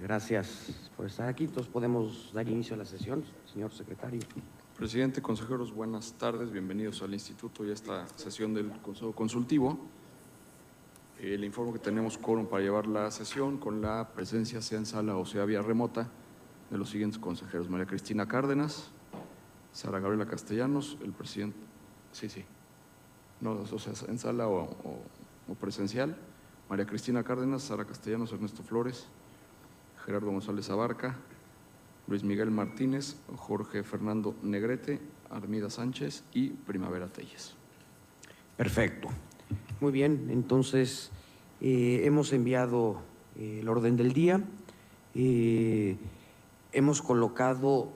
Gracias por estar aquí. Entonces podemos dar inicio a la sesión, señor secretario. Presidente, consejeros, buenas tardes. Bienvenidos al Instituto y a esta sesión del Consejo Consultivo. Le informo que tenemos quórum para llevar la sesión con la presencia, sea en sala o sea vía remota, de los siguientes consejeros: María Cristina Cárdenas, Sara Gabriela Castellanos, el presidente… No, o sea, en sala o presencial. María Cristina Cárdenas, Sara Castellanos, Ernesto Flores, Gerardo González Abarca, Luis Miguel Martínez, Jorge Fernando Negrete, Armida Sánchez y Primavera Telles. Perfecto. Muy bien, entonces hemos enviado el orden del día. Hemos colocado,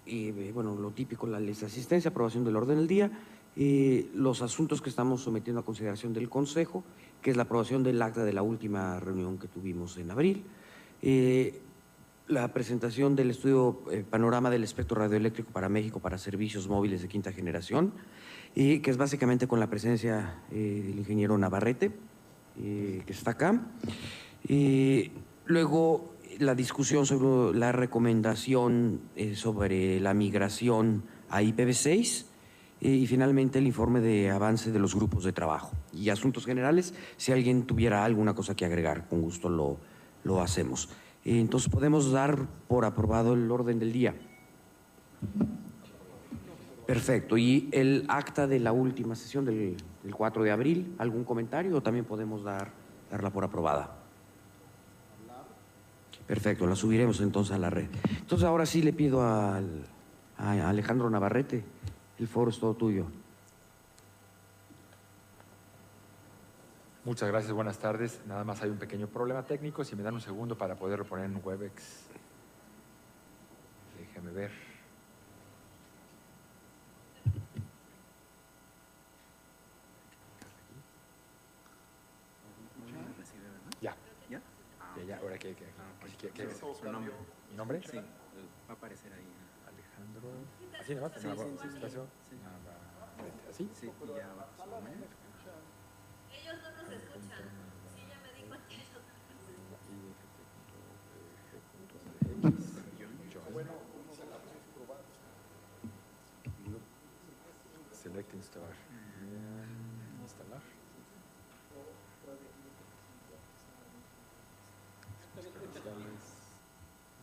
lo típico, la lista de asistencia, aprobación del orden del día, los asuntos que estamos sometiendo a consideración del Consejo, que es la aprobación del acta de la última reunión que tuvimos en abril, la presentación del estudio Panorama del Espectro Radioeléctrico para México para servicios móviles de quinta generación, que es básicamente con la presencia del ingeniero Navarrete, que está acá. Luego, la discusión sobre la recomendación sobre la migración a IPv6 y finalmente el informe de avance de los grupos de trabajo. Y asuntos generales, si alguien tuviera alguna cosa que agregar, con gusto lo hacemos. Entonces, podemos dar por aprobado el orden del día. Perfecto. ¿Y el acta de la última sesión del 4 de abril? ¿Algún comentario o también podemos darla por aprobada? Perfecto, la subiremos entonces a la red. Entonces, ahora sí le pido a Alejandro Navarrete, el foro es todo tuyo. Muchas gracias, buenas tardes. Nada más hay un pequeño problema técnico. Si me dan un segundo para poder reponer en Webex. Déjeme ver. Ya. ¿Ya? Ya, ahora ¿qué? Su nombre. ¿Mi nombre? Sí, va a aparecer ahí. Alejandro. ¿Así nomás? Sí. ¿Así? Sí, y ya va su nombre. Ellos no nos escuchan. Sí, ya me di cuenta. Select instalar. Instalar.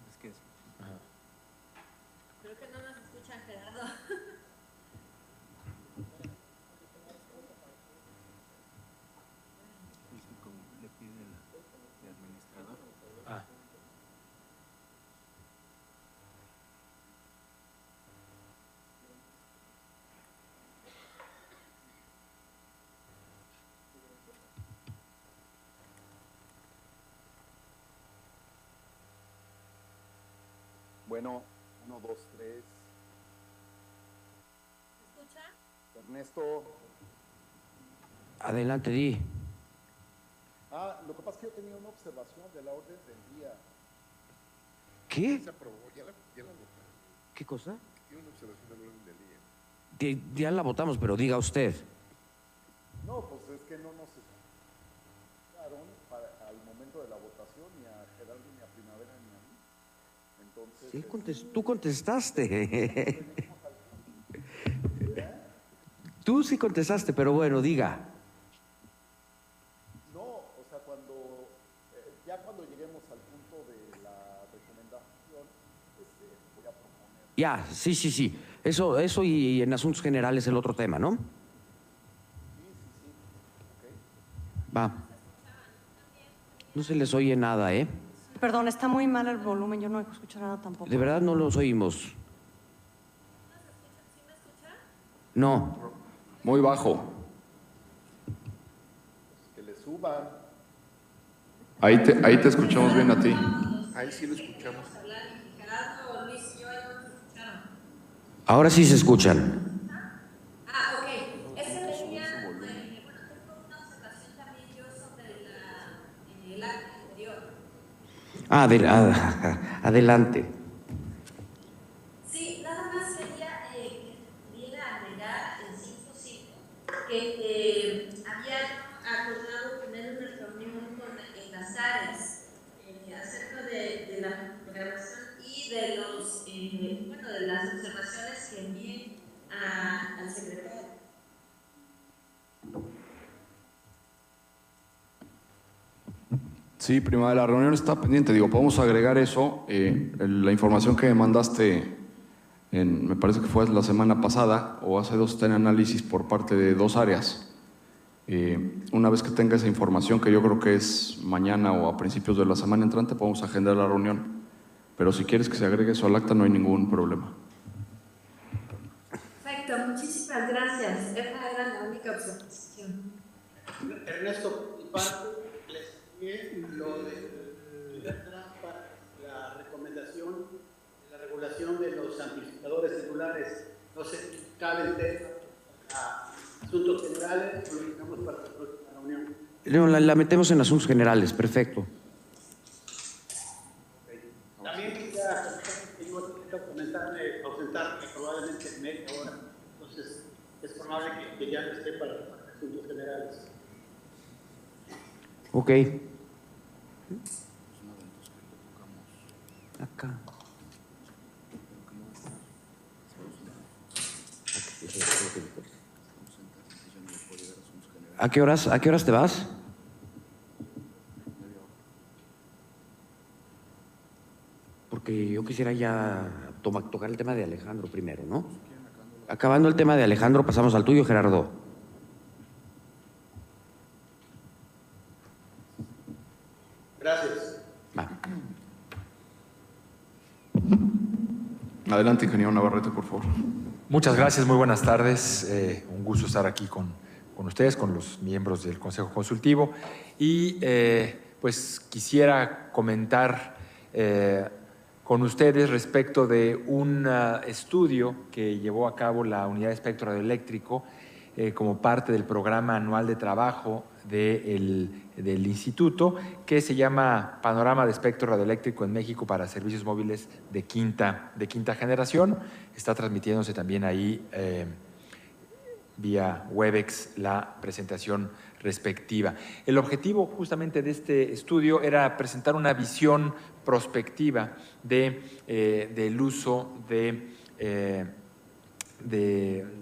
Es que es. Ajá. Creo que no nos escuchan, Gerardo. Como le pide el administrador. Ah. Bueno, 1, 2, 3. ¿Se escucha? Ernesto. Adelante, Di. Lo que pasa es que yo tenía una observación de la orden del día. ¿Qué? Se aprobó, ya la votaron. ¿Qué cosa? Tiene una observación del orden del día. Ya la votamos, pero diga usted. No, pues es que no nos escucharon al momento de la votación, ni a Gerardo, ni a Primavera, ni a mí. Entonces, Sí, tú contestaste. Tú sí contestaste, pero bueno, diga. no, o sea, ya cuando lleguemos al punto de la recomendación, voy a proponer. Ya, sí. Eso y en asuntos generales el otro tema, ¿no? Sí. Okay. Va. No se les oye nada, ¿eh? Perdón, está muy mal el volumen, yo no escucho nada tampoco. De verdad no los oímos. ¿Sí me escuchan? No. Muy bajo. Que le suban. Ahí te escuchamos bien a ti. Ahí sí lo escuchamos. Gerardo, Luis y yo no nos escucharon. Ahora sí se escuchan. Ok. Es que tenía, tengo una observación también yo sobre el acta anterior. Adelante. Sí, nada más quería que pudiera agregar el 5.5 que había acordado tener una reunión con las áreas acerca de la programación y de los, bueno, de las observaciones que envíen al secretario. Sí, prima, la reunión está pendiente. Digo, podemos agregar eso. La información que me mandaste, me parece que fue la semana pasada o hace 2, está en análisis por parte de 2 áreas. Una vez que tenga esa información, que yo creo que es mañana o a principios de la semana entrante, podemos agendar la reunión. Pero si quieres que se agregue eso al acta, no hay ningún problema. Perfecto, muchísimas gracias. Esa era la única observación. Ernesto, y parte lo de la recomendación de la regulación de los amplificadores celulares. No sé, cabe el tema a asuntos generales o lo dejamos para la próxima reunión. No, la metemos en asuntos generales, perfecto. También quisiera ausentarme probablemente en media hora, entonces es probable que ya no esté para asuntos generales. Ok. Acá. ¿A qué horas te vas? Porque yo quisiera ya tocar el tema de Alejandro primero, ¿no? Acabando el tema de Alejandro, pasamos al tuyo, Gerardo. Gracias. Va. Adelante, ingeniero Navarrete, por favor. Muchas gracias, muy buenas tardes. Un gusto estar aquí con ustedes, con los miembros del Consejo Consultivo. Y pues quisiera comentar con ustedes respecto de un estudio que llevó a cabo la Unidad de Espectro Radioeléctrico como parte del programa anual de trabajo del Instituto, que se llama Panorama de Espectro Radioeléctrico en México para Servicios Móviles de quinta generación. Está transmitiéndose también ahí vía Webex la presentación respectiva. El objetivo justamente de este estudio era presentar una visión prospectiva del uso del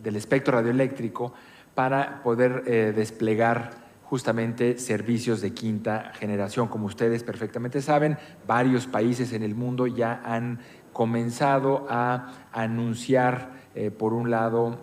espectro radioeléctrico para poder desplegar justamente servicios de quinta generación. Como ustedes perfectamente saben, varios países en el mundo ya han comenzado a anunciar, por un lado,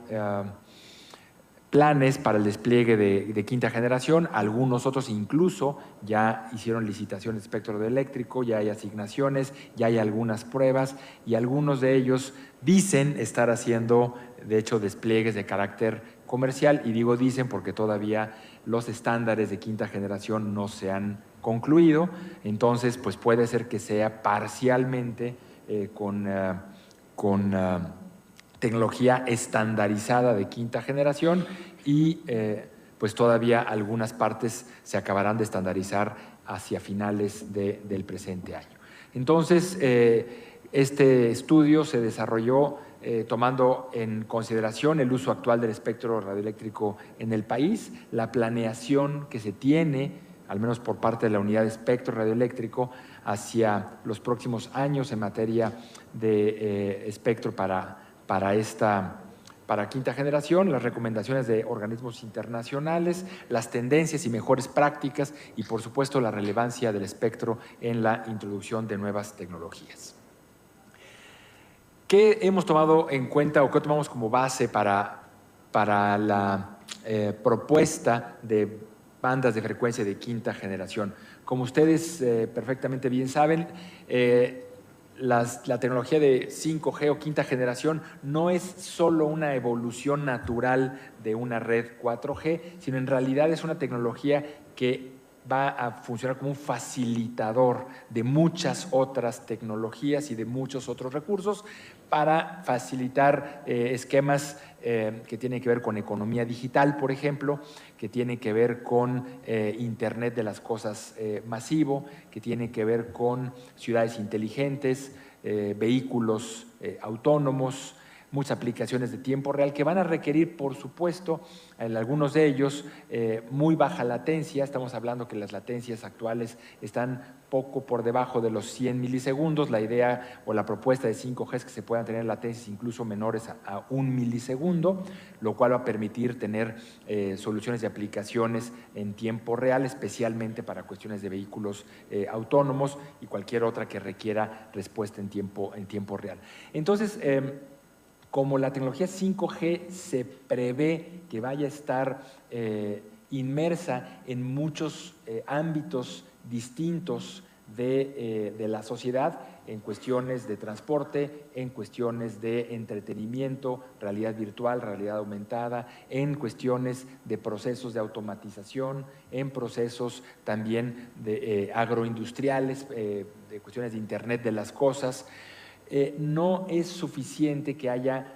planes para el despliegue de quinta generación. Algunos otros incluso ya hicieron licitaciones de espectro radioeléctrico, ya hay asignaciones, ya hay algunas pruebas y algunos de ellos dicen estar haciendo, de hecho, despliegues de carácter comercial, y digo dicen porque todavía los estándares de quinta generación no se han concluido. Entonces, pues puede ser que sea parcialmente con tecnología estandarizada de quinta generación y pues todavía algunas partes se acabarán de estandarizar hacia finales del presente año. Entonces, este estudio se desarrolló tomando en consideración el uso actual del espectro radioeléctrico en el país, la planeación que se tiene, al menos por parte de la Unidad de Espectro Radioeléctrico, hacia los próximos años en materia de espectro para quinta generación, las recomendaciones de organismos internacionales, las tendencias y mejores prácticas y, por supuesto, la relevancia del espectro en la introducción de nuevas tecnologías. ¿Qué hemos tomado en cuenta o qué tomamos como base para la propuesta de bandas de frecuencia de quinta generación? Como ustedes perfectamente bien saben, la tecnología de 5G o quinta generación no es solo una evolución natural de una red 4G, sino en realidad es una tecnología que va a funcionar como un facilitador de muchas otras tecnologías y de muchos otros recursos para facilitar esquemas que tienen que ver con economía digital, por ejemplo, que tienen que ver con Internet de las cosas masivo, que tienen que ver con ciudades inteligentes, vehículos autónomos, muchas aplicaciones de tiempo real que van a requerir, por supuesto, en algunos de ellos, muy baja latencia. Estamos hablando que las latencias actuales están poco por debajo de los 100 milisegundos. La idea o la propuesta de 5G es que se puedan tener latencias incluso menores a 1 milisegundo, lo cual va a permitir tener soluciones de aplicaciones en tiempo real, especialmente para cuestiones de vehículos autónomos y cualquier otra que requiera respuesta en tiempo real. Entonces, como la tecnología 5G se prevé que vaya a estar inmersa en muchos ámbitos distintos de la sociedad, en cuestiones de transporte, en cuestiones de entretenimiento, realidad virtual, realidad aumentada, en cuestiones de procesos de automatización, en procesos también de agroindustriales, de cuestiones de Internet de las cosas. No es suficiente que haya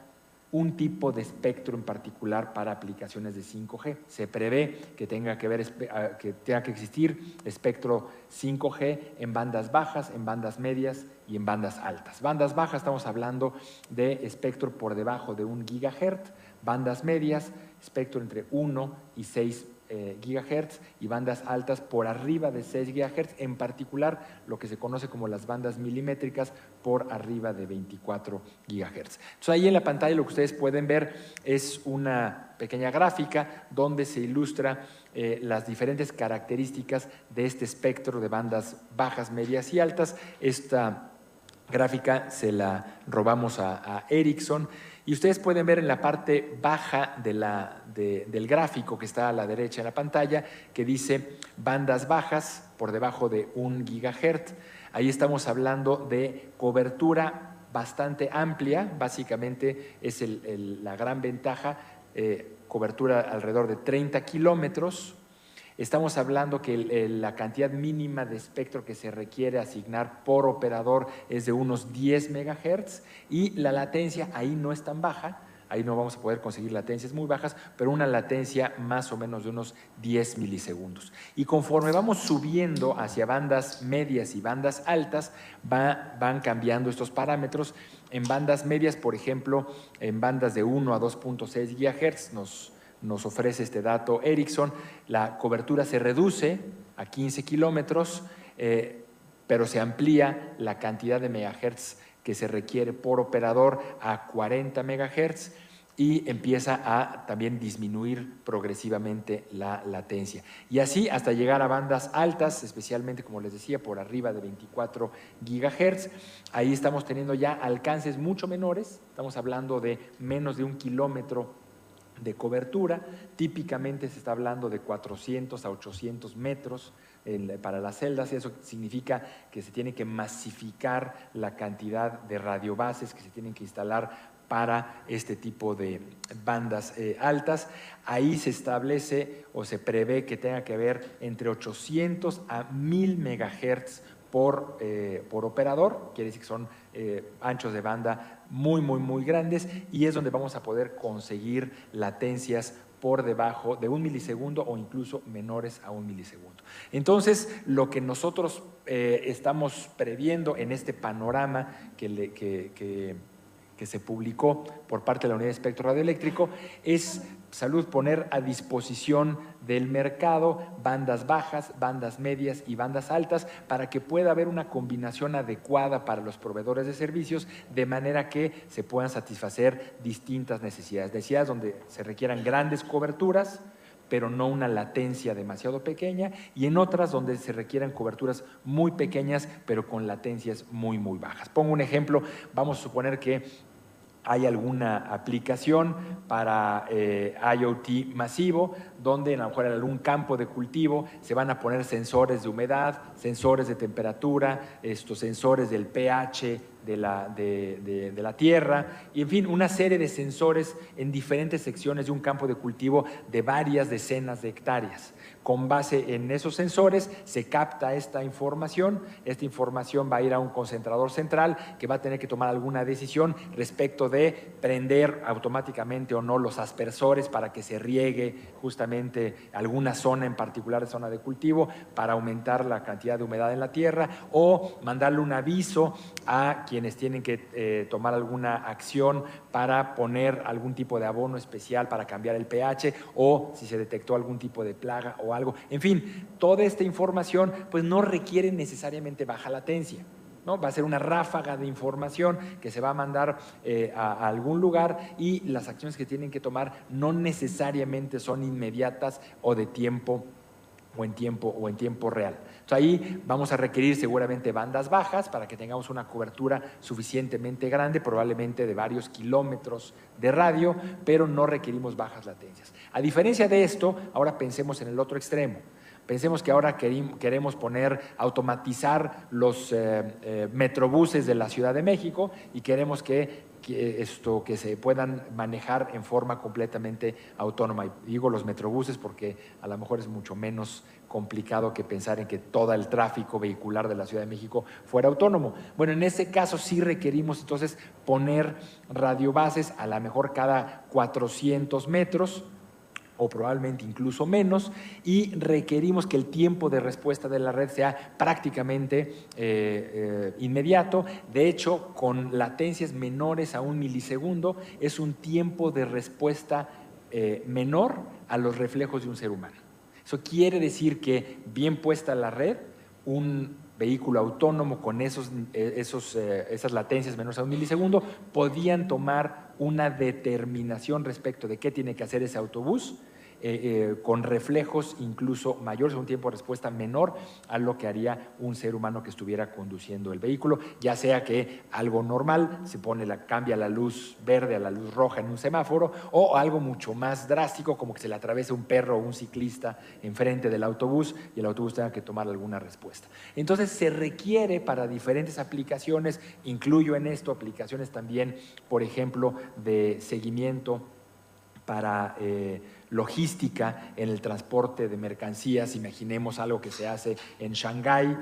un tipo de espectro en particular para aplicaciones de 5G. Se prevé que tenga que existir espectro 5G en bandas bajas, en bandas medias y en bandas altas. Bandas bajas estamos hablando de espectro por debajo de 1 GHz, bandas medias, espectro entre 1 y 6 GHz y bandas altas por arriba de 6 GHz, en particular lo que se conoce como las bandas milimétricas por arriba de 24 GHz. Entonces ahí en la pantalla lo que ustedes pueden ver es una pequeña gráfica donde se ilustra las diferentes características de este espectro de bandas bajas, medias y altas. Esta gráfica se la robamos a Ericsson. Y ustedes pueden ver en la parte baja del gráfico que está a la derecha en la pantalla, que dice bandas bajas por debajo de 1 GHz. Ahí estamos hablando de cobertura bastante amplia, básicamente es la gran ventaja, cobertura alrededor de 30 kilómetros. Estamos hablando que la cantidad mínima de espectro que se requiere asignar por operador es de unos 10 MHz y la latencia ahí no es tan baja, ahí no vamos a poder conseguir latencias muy bajas, pero una latencia más o menos de unos 10 milisegundos. Y conforme vamos subiendo hacia bandas medias y bandas altas, van cambiando estos parámetros. En bandas medias, por ejemplo, en bandas de 1 a 2.6 GHz nos ofrece este dato Ericsson, la cobertura se reduce a 15 kilómetros, pero se amplía la cantidad de megahertz que se requiere por operador a 40 megahertz y empieza a también disminuir progresivamente la latencia. Y así hasta llegar a bandas altas, especialmente, como les decía, por arriba de 24 gigahertz. Ahí estamos teniendo ya alcances mucho menores, estamos hablando de menos de 1 kilómetro de cobertura. Típicamente se está hablando de 400 a 800 metros para las celdas, y eso significa que se tiene que masificar la cantidad de radiobases que se tienen que instalar para este tipo de bandas altas. Ahí se establece o se prevé que tenga que haber entre 800 a 1000 megahertz por operador, quiere decir que son anchos de banda muy grandes, y es donde vamos a poder conseguir latencias por debajo de 1 milisegundo o incluso menores a 1 milisegundo. Entonces, lo que nosotros estamos previendo en este panorama que se publicó por parte de la Unidad de Espectro Radioeléctrico es poner a disposición del mercado bandas bajas, bandas medias y bandas altas para que pueda haber una combinación adecuada para los proveedores de servicios, de manera que se puedan satisfacer distintas necesidades donde se requieran grandes coberturas, pero no una latencia demasiado pequeña, y en otras donde se requieran coberturas muy pequeñas, pero con latencias muy bajas. Pongo un ejemplo, vamos a suponer que hay alguna aplicación para IoT masivo, donde a lo mejor en algún campo de cultivo se van a poner sensores de humedad, sensores de temperatura, sensores del pH de la tierra, y en fin, una serie de sensores en diferentes secciones de un campo de cultivo de varias decenas de hectáreas. Con base en esos sensores se capta esta información va a ir a un concentrador central que va a tener que tomar alguna decisión respecto de prender automáticamente o no los aspersores para que se riegue justamente alguna zona en particular, zona de cultivo, para aumentar la cantidad de humedad en la tierra, o mandarle un aviso a quienes tienen que tomar alguna acción para poner algún tipo de abono especial para cambiar el pH o si se detectó algún tipo de plaga o algo. En fin, toda esta información pues no requiere necesariamente baja latencia, ¿no? Va a ser una ráfaga de información que se va a mandar a algún lugar y las acciones que tienen que tomar no necesariamente son inmediatas o de tiempo o en tiempo real. Entonces ahí vamos a requerir seguramente bandas bajas para que tengamos una cobertura suficientemente grande, probablemente de varios kilómetros de radio, pero no requerimos bajas latencias. A diferencia de esto, ahora pensemos en el otro extremo. Pensemos que ahora queremos automatizar los metrobuses de la Ciudad de México y queremos que se puedan manejar en forma completamente autónoma. Y digo los metrobuses porque a lo mejor es mucho menos complicado que pensar en que todo el tráfico vehicular de la Ciudad de México fuera autónomo. Bueno, en ese caso sí requerimos entonces poner radiobases a lo mejor cada 400 metros o probablemente incluso menos, y requerimos que el tiempo de respuesta de la red sea prácticamente inmediato. De hecho, con latencias menores a 1 milisegundo, es un tiempo de respuesta menor a los reflejos de un ser humano. Eso quiere decir que, bien puesta la red, un vehículo autónomo con esas latencias menores a 1 milisegundo podían tomar una determinación respecto de qué tiene que hacer ese autobús con reflejos incluso mayores, un tiempo de respuesta menor a lo que haría un ser humano que estuviera conduciendo el vehículo, ya sea que algo normal, cambia la luz verde a la luz roja en un semáforo, o algo mucho más drástico como que se le atraviese un perro o un ciclista enfrente del autobús y el autobús tenga que tomar alguna respuesta. Entonces se requiere para diferentes aplicaciones, incluyo en esto aplicaciones también, por ejemplo, de seguimiento para logística en el transporte de mercancías. Imaginemos algo que se hace en Shanghái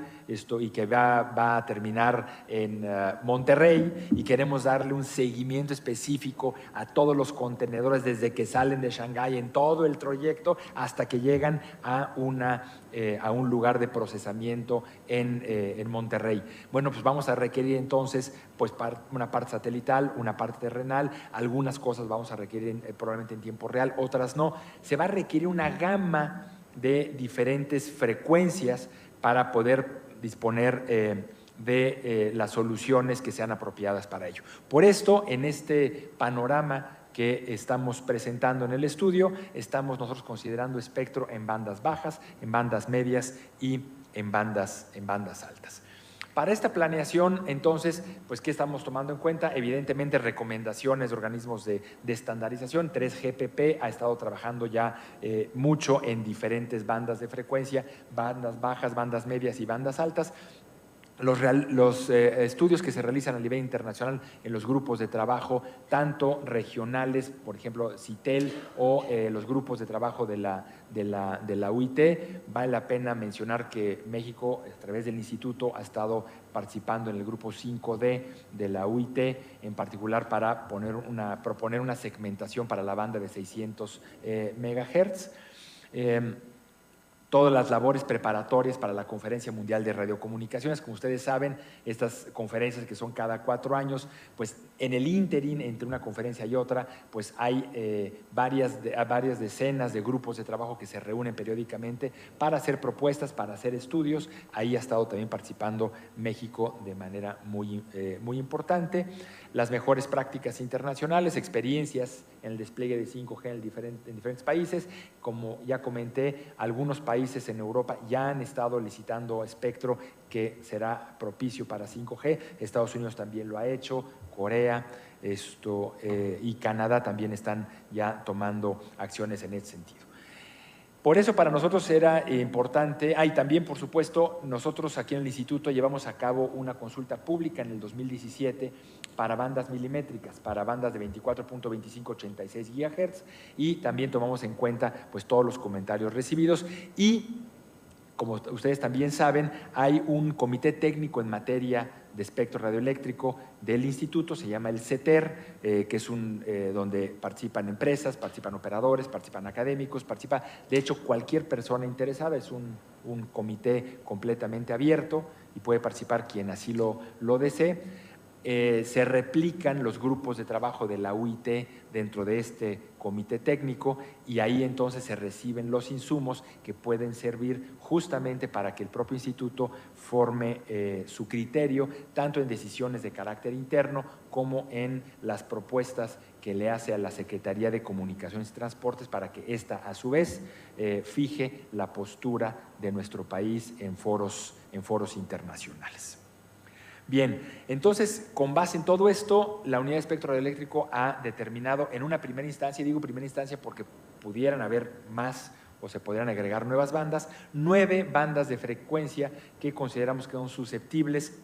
y que va a terminar en Monterrey, y queremos darle un seguimiento específico a todos los contenedores desde que salen de Shanghái en todo el trayecto hasta que llegan a un lugar de procesamiento en Monterrey. Bueno, pues vamos a requerir entonces pues una parte satelital, una parte terrenal, algunas cosas vamos a requerir probablemente en tiempo real, otras no. Se va a requerir una gama de diferentes frecuencias para poder disponer de las soluciones que sean apropiadas para ello. Por esto, en este panorama que estamos presentando en el estudio, estamos nosotros considerando espectro en bandas bajas, en bandas medias y en bandas altas. Para esta planeación, entonces, pues, ¿qué estamos tomando en cuenta? Evidentemente, recomendaciones de organismos de estandarización. 3GPP ha estado trabajando ya mucho en diferentes bandas de frecuencia, bandas bajas, bandas medias y bandas altas. Los estudios que se realizan a nivel internacional en los grupos de trabajo, tanto regionales, por ejemplo, CITEL, o los grupos de trabajo de la UIT, vale la pena mencionar que México, a través del instituto, ha estado participando en el grupo 5D de la UIT, en particular para proponer una segmentación para la banda de 600 MHz. Todas las labores preparatorias para la Conferencia Mundial de Radiocomunicaciones. Como ustedes saben, estas conferencias que son cada 4 años, pues en el ínterin entre una conferencia y otra, pues hay varias decenas de grupos de trabajo que se reúnen periódicamente para hacer propuestas, para hacer estudios. Ahí ha estado también participando México de manera muy importante. Las mejores prácticas internacionales, experiencias en el despliegue de 5G en diferentes países. Como ya comenté, algunos países en Europa ya han estado licitando espectro que será propicio para 5G. Estados Unidos también lo ha hecho, Corea y Canadá también están ya tomando acciones en ese sentido. Por eso para nosotros era importante, y también por supuesto nosotros aquí en el instituto llevamos a cabo una consulta pública en el 2017 para bandas milimétricas, para bandas de 24.2586 GHz, y también tomamos en cuenta pues todos los comentarios recibidos. Y como ustedes también saben, hay un comité técnico en materia de espectro radioeléctrico del instituto, se llama el CETER, que es donde participan empresas, participan operadores, participan académicos, participa de hecho cualquier persona interesada. Es un comité completamente abierto y puede participar quien así lo desee. Se replican los grupos de trabajo de la UIT dentro de este comité técnico y ahí entonces se reciben los insumos que pueden servir justamente para que el propio instituto forme su criterio, tanto en decisiones de carácter interno como en las propuestas que le hace a la Secretaría de Comunicaciones y Transportes para que ésta, a su vez, fije la postura de nuestro país en foros internacionales. Bien, entonces, con base en todo esto, la Unidad de Espectro Radioeléctrico ha determinado en una primera instancia, y digo primera instancia porque pudieran haber más o se podrían agregar nuevas bandas, 9 bandas de frecuencia que consideramos que son susceptibles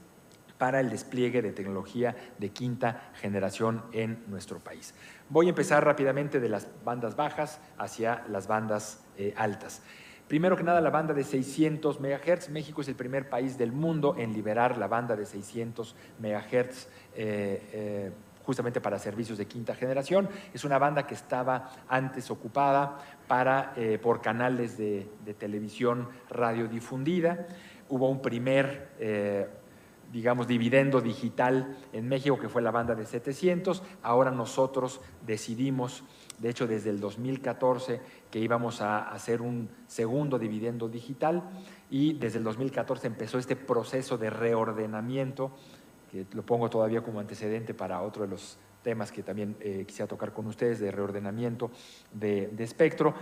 para el despliegue de tecnología de quinta generación en nuestro país. Voy a empezar rápidamente de las bandas bajas hacia las bandas altas. Primero que nada, la banda de 600 MHz. México es el primer país del mundo en liberar la banda de 600 MHz justamente para servicios de quinta generación. Es una banda que estaba antes ocupada por canales de televisión radiodifundida. Hubo un primer dividendo digital en México, que fue la banda de 700. Ahora nosotros decidimos, de hecho desde el 2014, que íbamos a hacer un segundo dividendo digital, y desde el 2014 empezó este proceso de reordenamiento, que lo pongo todavía como antecedente para otro de los temas que también quisiera tocar con ustedes, de reordenamiento de espectro.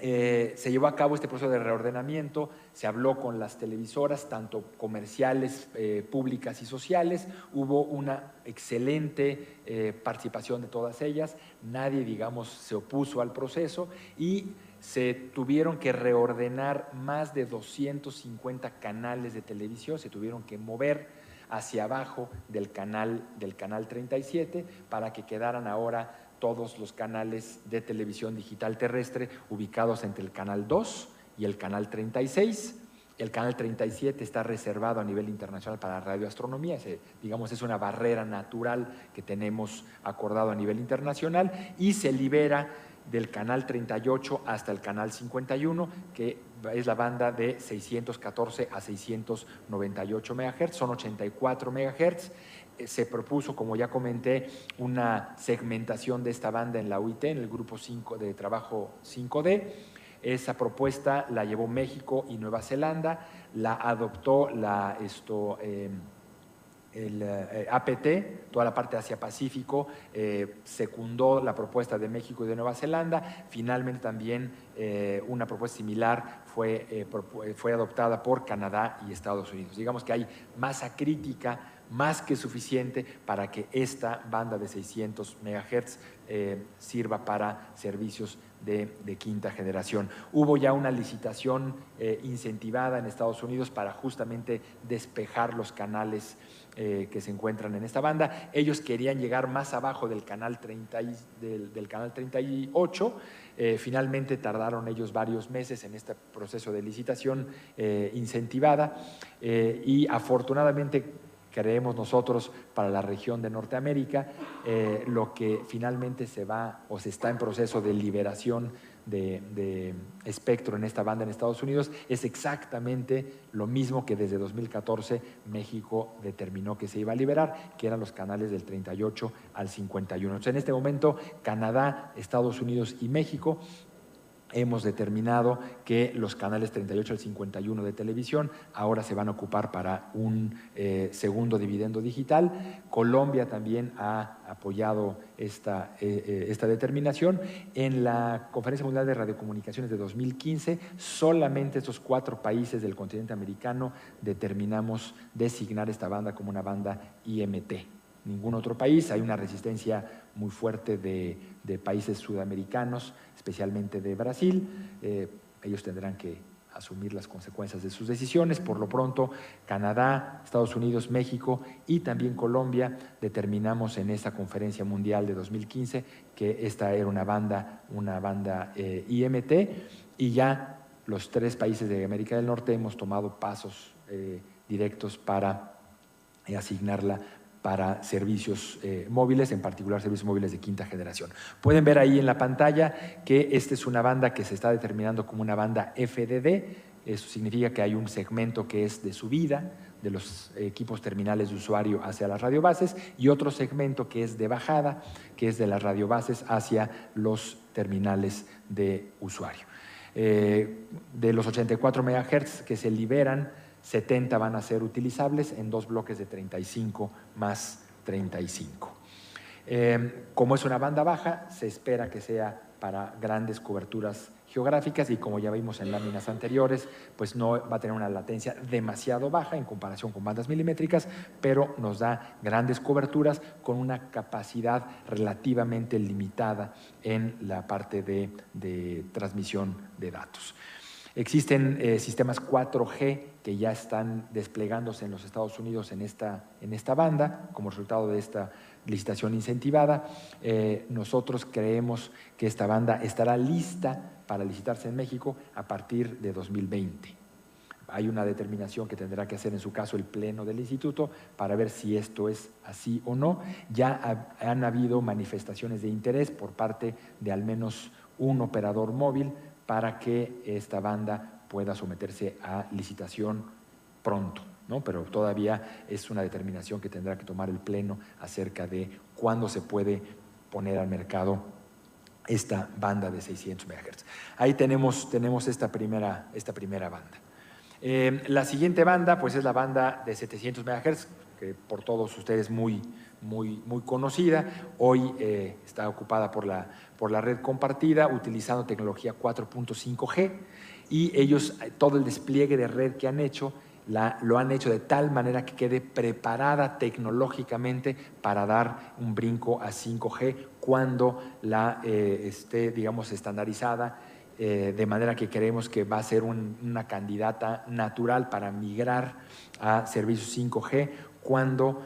Se llevó a cabo este proceso de reordenamiento, se habló con las televisoras, tanto comerciales, públicas y sociales. Hubo una excelente participación de todas ellas, nadie, se opuso al proceso y se tuvieron que reordenar más de 250 canales de televisión, se tuvieron que mover hacia abajo del canal 37 para que quedaran ahora todos los canales de televisión digital terrestre ubicados entre el canal 2 y el canal 36. El canal 37 está reservado a nivel internacional para radioastronomía, es una barrera natural que tenemos acordado a nivel internacional, y se libera del canal 38 hasta el canal 51, que es la banda de 614 a 698 MHz, son 84 MHz. Se propuso, como ya comenté, una segmentación de esta banda en la UIT, en el grupo 5 de trabajo 5D. Esa propuesta la llevó México y Nueva Zelanda, la adoptó el APT, toda la parte de Asia-Pacífico, secundó la propuesta de México y de Nueva Zelanda. Finalmente también una propuesta similar fue adoptada por Canadá y Estados Unidos. Digamos que hay masa crítica más que suficiente para que esta banda de 600 MHz sirva para servicios de quinta generación. Hubo ya una licitación incentivada en Estados Unidos para justamente despejar los canales que se encuentran en esta banda. Ellos querían llegar más abajo del canal 38. Finalmente tardaron ellos varios meses en este proceso de licitación incentivada, y afortunadamente creemos nosotros para la región de Norteamérica, lo que finalmente se está en proceso de liberación de espectro en esta banda en Estados Unidos es exactamente lo mismo que desde 2014 México determinó que se iba a liberar, que eran los canales del 38 al 51. Entonces, en este momento, Canadá, Estados Unidos y México hemos determinado que los canales 38 al 51 de televisión ahora se van a ocupar para un segundo dividendo digital. Colombia también ha apoyado esta determinación. En la Conferencia Mundial de Radiocomunicaciones de 2015, solamente estos 4 países del continente americano determinamos designar esta banda como una banda IMT. Ningún otro país. Hay una resistencia muy fuerte de países sudamericanos, especialmente de Brasil. Ellos tendrán que asumir las consecuencias de sus decisiones. Por lo pronto, Canadá, Estados Unidos, México y también Colombia determinamos en esta conferencia mundial de 2015 que esta era una banda IMT, y ya los 3 países de América del Norte hemos tomado pasos directos para asignarla para servicios móviles, en particular servicios móviles de quinta generación. Pueden ver ahí en la pantalla que esta es una banda que se está determinando como una banda FDD. Eso significa que hay un segmento que es de subida, los equipos terminales de usuario hacia las radiobases, y otro segmento que es de bajada, que es de las radiobases hacia los terminales de usuario. De los 84 MHz que se liberan, 70 van a ser utilizables en 2 bloques de 35 más 35. Como es una banda baja, se espera que sea para grandes coberturas geográficas, y como ya vimos en láminas anteriores, pues no va a tener una latencia demasiado baja en comparación con bandas milimétricas, pero nos da grandes coberturas con una capacidad relativamente limitada en la parte de transmisión de datos. Existen sistemas 4G que ya están desplegándose en los Estados Unidos en esta banda como resultado de esta licitación incentivada. Nosotros creemos que esta banda estará lista para licitarse en México a partir de 2020. Hay una determinación que tendrá que hacer en su caso el Pleno del Instituto para ver si esto es así o no. Ya han habido manifestaciones de interés por parte de al menos un operador móvil para que esta banda pueda someterse a licitación pronto, ¿no? Pero todavía es una determinación que tendrá que tomar el Pleno acerca de cuándo se puede poner al mercado esta banda de 600 MHz. Ahí tenemos esta primera banda. La siguiente banda pues es la banda de 700 MHz, que por todos ustedes muy conocida. Hoy está ocupada por la red compartida, utilizando tecnología 4.5G, y ellos, todo el despliegue de red que han hecho, lo han hecho de tal manera que quede preparada tecnológicamente para dar un brinco a 5G cuando la esté, digamos, estandarizada, de manera que creemos que va a ser una candidata natural para migrar a servicios 5G cuando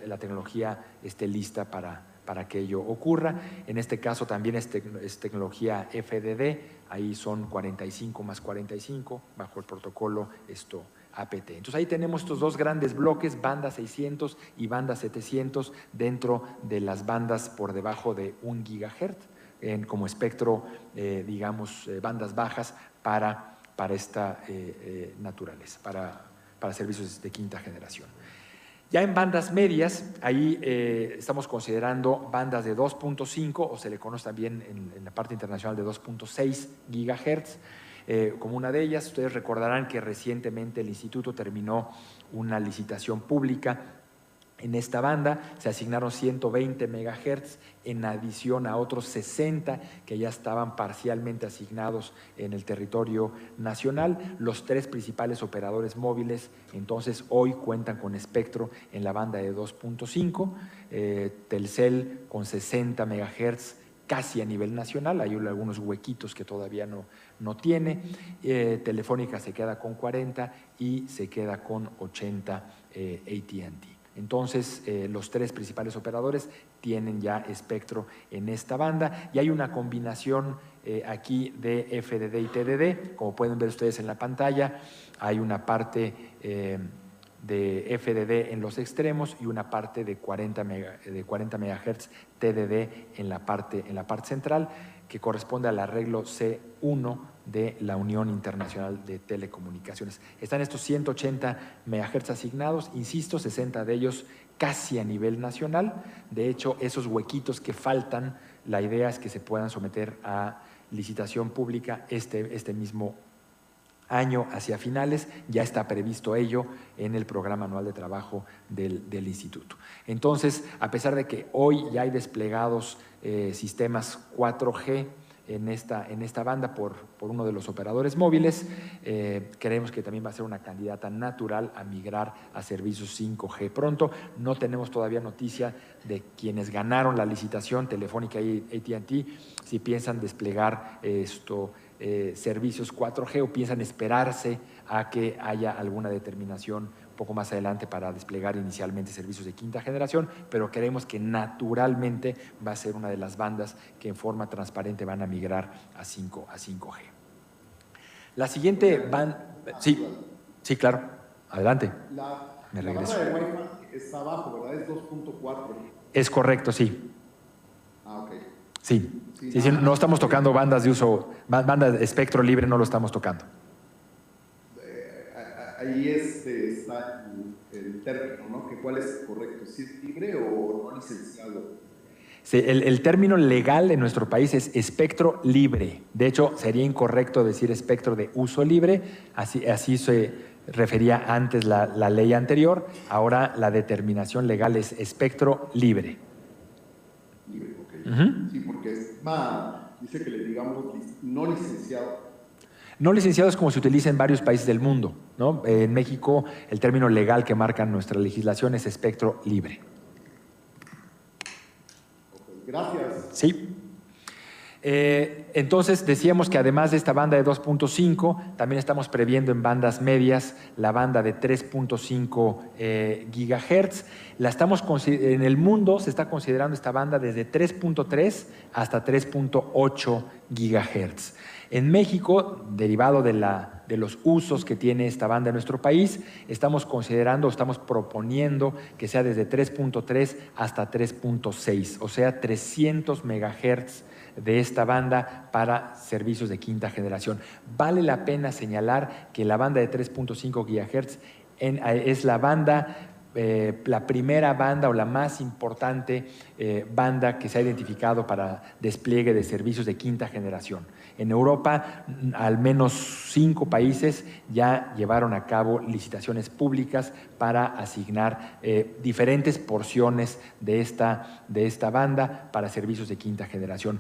la tecnología esté lista para que ello ocurra. En este caso también es tecnología FDD, ahí son 45 más 45 bajo el protocolo APT. Entonces ahí tenemos estos dos grandes bloques, banda 600 y banda 700, dentro de las bandas por debajo de 1 GHz, como espectro, digamos, bandas bajas para esta naturaleza, para servicios de quinta generación. Ya en bandas medias, ahí estamos considerando bandas de 2.5, o se le conoce también en la parte internacional de 2.6 GHz, como una de ellas. Ustedes recordarán que recientemente el Instituto terminó una licitación pública en esta banda. Se asignaron 120 MHz en adición a otros 60 que ya estaban parcialmente asignados en el territorio nacional. Los 3 principales operadores móviles entonces hoy cuentan con espectro en la banda de 2.5, Telcel con 60 MHz casi a nivel nacional, hay algunos huequitos que todavía no tiene, Telefónica se queda con 40 y se queda con 80 AT&T. Entonces, los 3 principales operadores tienen ya espectro en esta banda, y hay una combinación aquí de FDD y TDD. Como pueden ver ustedes en la pantalla, hay una parte de FDD en los extremos y una parte de 40 MHz TDD en la parte central, que corresponde al arreglo C1 de la Unión Internacional de Telecomunicaciones. Están estos 180 MHz asignados, insisto, 60 de ellos casi a nivel nacional. De hecho, esos huequitos que faltan, la idea es que se puedan someter a licitación pública este mismo año, hacia finales. Ya está previsto ello en el programa anual de trabajo del Instituto. Entonces, a pesar de que hoy ya hay desplegados sistemas 4G en esta banda por uno de los operadores móviles, creemos que también va a ser una candidata natural a migrar a servicios 5G pronto. No tenemos todavía noticia de quienes ganaron la licitación, Telefónica y AT&T, si piensan desplegar servicios 4G o piensan esperarse a que haya alguna determinación un poco más adelante para desplegar inicialmente servicios de quinta generación, pero creemos que naturalmente va a ser una de las bandas que en forma transparente van a migrar a 5G. La siguiente banda… Sí, claro. Adelante. Me regreso. La banda de Wi-Fi está abajo, ¿verdad? Es 2.4. Es correcto, sí. Ah, ok. Sí, no estamos tocando bandas de uso, bandas de espectro libre no lo estamos tocando. ahí está el término, ¿no? Que ¿cuál es correcto? ¿Si es libre o no licenciado? Sí, el término legal en nuestro país es espectro libre. De hecho, sería incorrecto decir espectro de uso libre. Así se refería antes la ley anterior. Ahora la determinación legal es espectro libre. Libre, ok. Uh-huh. Sí, porque dice que le digamos no licenciado. No licenciado es como se utiliza en varios países del mundo, ¿no? En México, el término legal que marca nuestra legislación es espectro libre. Gracias. Sí. Entonces decíamos que además de esta banda de 2.5, también estamos previendo en bandas medias la banda de 3.5 gigahertz. En el mundo se está considerando esta banda desde 3.3 hasta 3.8 gigahertz. En México, derivado de los usos que tiene esta banda en nuestro país, estamos proponiendo que sea desde 3.3 hasta 3.6, o sea, 300 megahertz de esta banda para servicios de quinta generación. Vale la pena señalar que la banda de 3.5 gigahertz es la primera banda o la más importante banda que se ha identificado para despliegue de servicios de quinta generación. En Europa, al menos 5 países ya llevaron a cabo licitaciones públicas para asignar diferentes porciones de esta banda para servicios de quinta generación.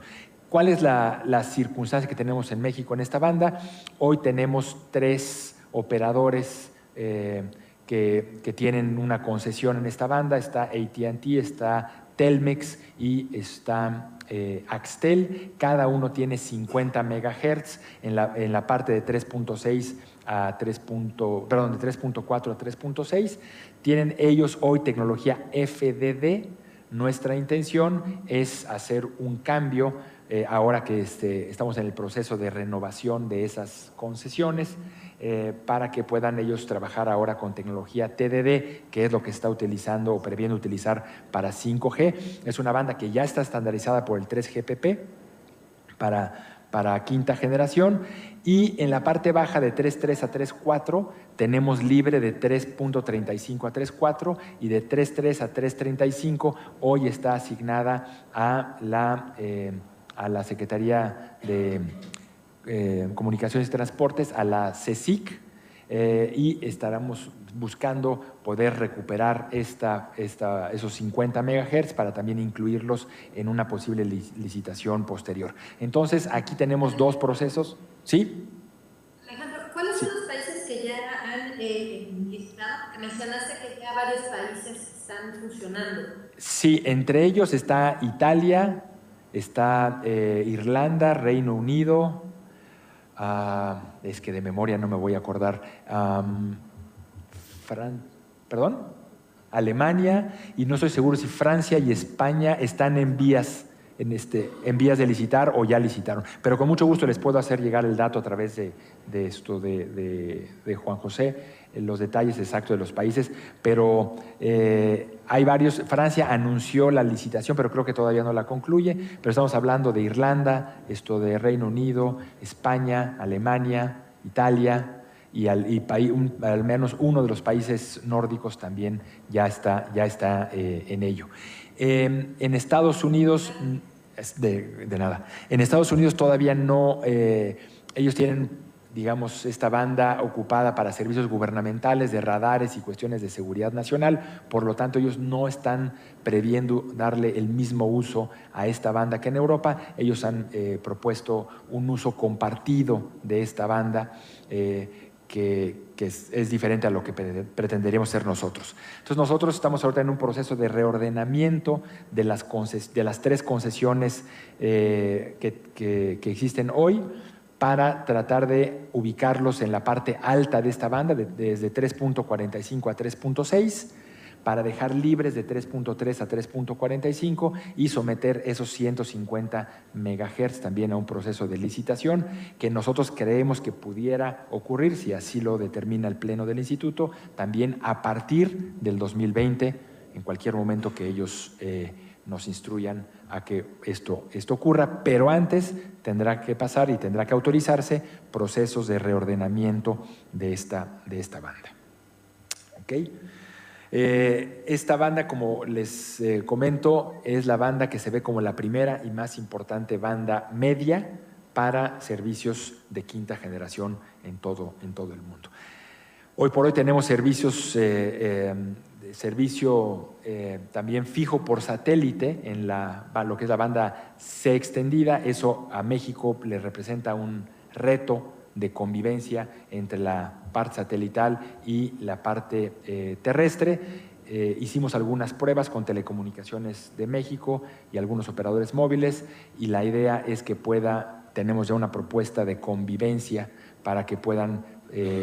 ¿Cuál es la circunstancia que tenemos en México en esta banda? Hoy tenemos 3 operadores que tienen una concesión en esta banda. Está AT&T, está Telmex y está Axtel. Cada uno tiene 50 megahertz en la parte de 3.6 a de 3.4 a 3.6. Tienen ellos hoy tecnología FDD. Nuestra intención es hacer un cambio ahora que estamos en el proceso de renovación de esas concesiones para que puedan ellos trabajar ahora con tecnología TDD, que es lo que está utilizando o previendo utilizar para 5G. Es una banda que ya está estandarizada por el 3GPP para quinta generación, y en la parte baja de 3.3 a 3.4 tenemos libre de 3.35 a 3.4, y de 3.3 a 3.35 hoy está asignada a la Secretaría de Comunicaciones y Transportes, a la CECIC, y estaremos buscando poder recuperar esos 50 megahertz para también incluirlos en una posible licitación posterior. Entonces, aquí tenemos 2 procesos. ¿Sí? Alejandro, ¿cuáles son los países que ya han licitado? Porque mencionaste que ya varios países están funcionando. Sí, entre ellos está Italia, está Irlanda, Reino Unido, es que de memoria no me voy a acordar, Alemania, y no estoy seguro si Francia y España están en vías de licitar o ya licitaron, pero con mucho gusto les puedo hacer llegar el dato a través de Juan José, los detalles exactos de los países, pero hay varios. Francia anunció la licitación, pero creo que todavía no la concluye, pero estamos hablando de Irlanda, de Reino Unido, España, Alemania, Italia, y al menos uno de los países nórdicos también ya está en ello. En Estados Unidos, de nada, en Estados Unidos todavía no, ellos tienen, digamos, esta banda ocupada para servicios gubernamentales de radares y cuestiones de seguridad nacional, por lo tanto ellos no están previendo darle el mismo uso a esta banda que en Europa. Ellos han propuesto un uso compartido de esta banda que es diferente a lo que pretenderíamos ser nosotros. Entonces nosotros estamos ahorita en un proceso de reordenamiento de las 3 concesiones que existen hoy, para tratar de ubicarlos en la parte alta de esta banda, desde 3.45 a 3.6, para dejar libres de 3.3 a 3.45 y someter esos 150 megahertz también a un proceso de licitación que nosotros creemos que pudiera ocurrir, si así lo determina el Pleno del Instituto, también a partir del 2020, en cualquier momento que ellos nos instruyan a que esto ocurra, pero antes tendrá que pasar y tendrá que autorizarse procesos de reordenamiento de esta banda. ¿Okay? Esta banda, como les comento, es la banda que se ve como la primera y más importante banda media para servicios de quinta generación en todo el mundo. Hoy por hoy tenemos servicios servicio también fijo por satélite en lo que es la banda C extendida. Eso a México le representa un reto de convivencia entre la parte satelital y la parte terrestre. Hicimos algunas pruebas con Telecomunicaciones de México y algunos operadores móviles, y la idea es que tenemos ya una propuesta de convivencia para que puedan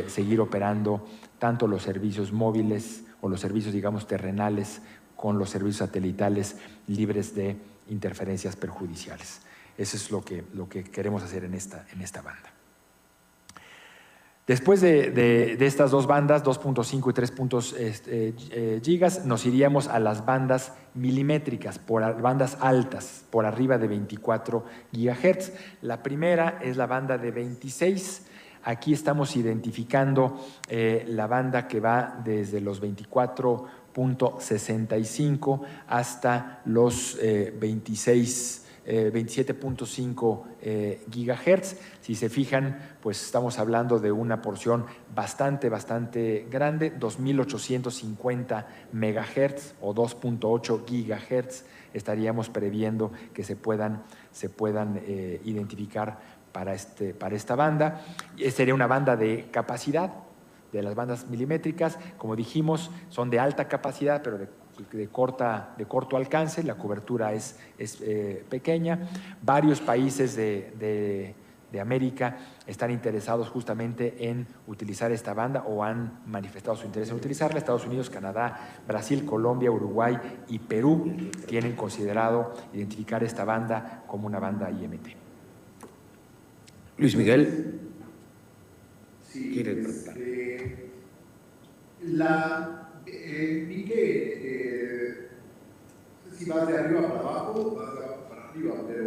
seguir operando tanto los servicios móviles o los servicios, digamos, terrenales con los servicios satelitales libres de interferencias perjudiciales. Eso es lo que queremos hacer en esta banda. Después de estas dos bandas, 2.5 y 3 gigas, nos iríamos a las bandas milimétricas, bandas altas, por arriba de 24 gigahertz. La primera es la banda de 26. Aquí estamos identificando la banda que va desde los 24.65 hasta los 27.5 gigahertz. Si se fijan, pues estamos hablando de una porción bastante grande, 2.850 megahertz o 2.8 gigahertz estaríamos previendo que se puedan identificar para esta banda. Sería una banda de capacidad de las bandas milimétricas. Como dijimos, son de alta capacidad, pero de corto alcance. La cobertura es pequeña. Varios países de América están interesados justamente en utilizar esta banda o han manifestado su interés en utilizarla. Estados Unidos, Canadá, Brasil, Colombia, Uruguay y Perú tienen considerado identificar esta banda como una banda IMT. Luis Miguel. Sí, ¿Quiere preguntar? Vi que no sé si vas de arriba para abajo o vas de abajo para arriba, pero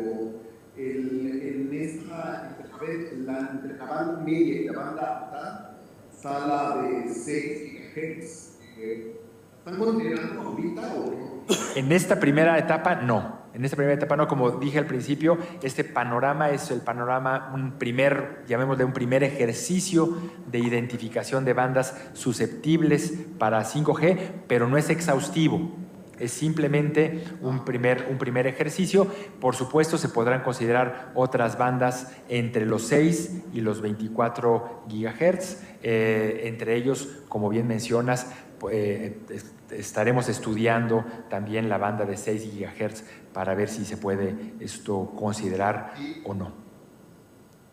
en esta entre la banda media y la banda alta está la de 6 GHz. ¿Están considerando ahorita o no? En esta primera etapa no. En esta primera etapa no, como dije al principio, este panorama es el panorama, llamémosle un primer ejercicio de identificación de bandas susceptibles para 5G, pero no es exhaustivo. Es simplemente un primer ejercicio. Por supuesto, se podrán considerar otras bandas entre los 6 y los 24 gigahertz. Entre ellos, como bien mencionas, estaremos estudiando también la banda de 6 gigahertz para ver si se puede esto considerar o no.